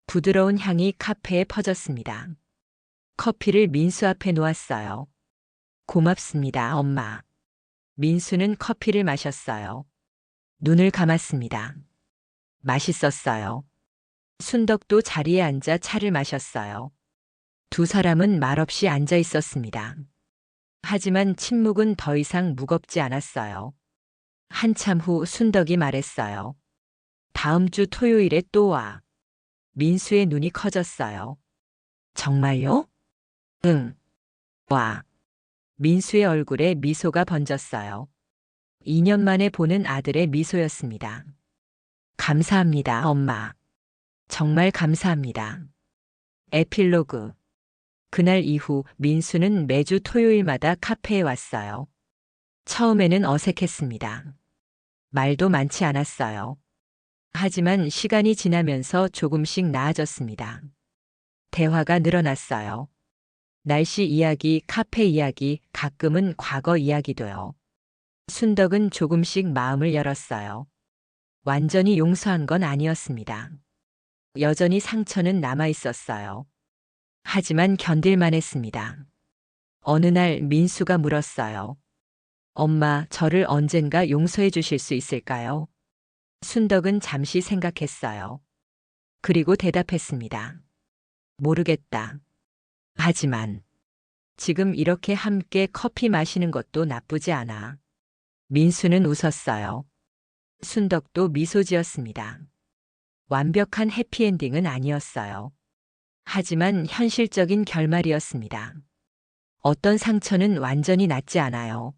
부드러운 향이 카페에 퍼졌습니다. 커피를 민수 앞에 놓았어요. 고맙습니다, 엄마. 민수는 커피를 마셨어요. 눈을 감았습니다. 맛있었어요. 순덕도 자리에 앉아 차를 마셨어요. 두 사람은 말없이 앉아 있었습니다. 하지만 침묵은 더 이상 무겁지 않았어요. 한참 후 순덕이 말했어요. 다음 주 토요일에 또 와. 민수의 눈이 커졌어요. 정말요? 응. 와. 민수의 얼굴에 미소가 번졌어요. 2년 만에 보는 아들의 미소였습니다. 감사합니다, 엄마. 정말 감사합니다. 에필로그. 그날 이후 민수는 매주 토요일마다 카페에 왔어요. 처음에는 어색했습니다. 말도 많지 않았어요. 하지만 시간이 지나면서 조금씩 나아졌습니다. 대화가 늘어났어요. 날씨 이야기, 카페 이야기, 가끔은 과거 이야기도요. 순덕은 조금씩 마음을 열었어요. 완전히 용서한 건 아니었습니다. 여전히 상처는 남아 있었어요. 하지만 견딜만 했습니다. 어느 날 민수가 물었어요. 엄마, 저를 언젠가 용서해 주실 수 있을까요? 순덕은 잠시 생각했어요. 그리고 대답했습니다. 모르겠다. 하지만 지금 이렇게 함께 커피 마시는 것도 나쁘지 않아. 민수는 웃었어요. 순덕도 미소 지었습니다. 완벽한 해피엔딩은 아니었어요. 하지만 현실적인 결말이었습니다. 어떤 상처는 완전히 낫지 않아요.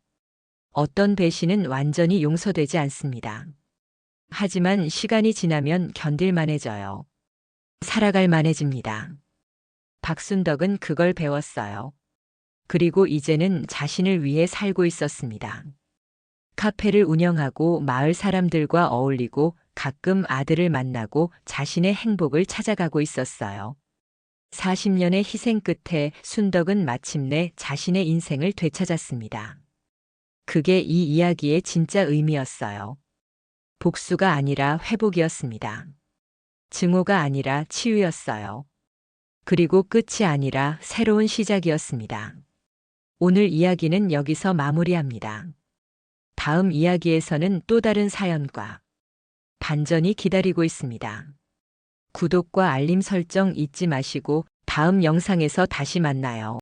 어떤 배신은 완전히 용서되지 않습니다. 하지만 시간이 지나면 견딜만해져요. 살아갈 만해집니다. 박순덕은 그걸 배웠어요. 그리고 이제는 자신을 위해 살고 있었습니다. 카페를 운영하고 마을 사람들과 어울리고 가끔 아들을 만나고 자신의 행복을 찾아가고 있었어요. 40년의 희생 끝에 순덕은 마침내 자신의 인생을 되찾았습니다. 그게 이 이야기의 진짜 의미였어요. 복수가 아니라 회복이었습니다. 증오가 아니라 치유였어요. 그리고 끝이 아니라 새로운 시작이었습니다. 오늘 이야기는 여기서 마무리합니다. 다음 이야기에서는 또 다른 사연과 반전이 기다리고 있습니다. 구독과 알림 설정 잊지 마시고 다음 영상에서 다시 만나요.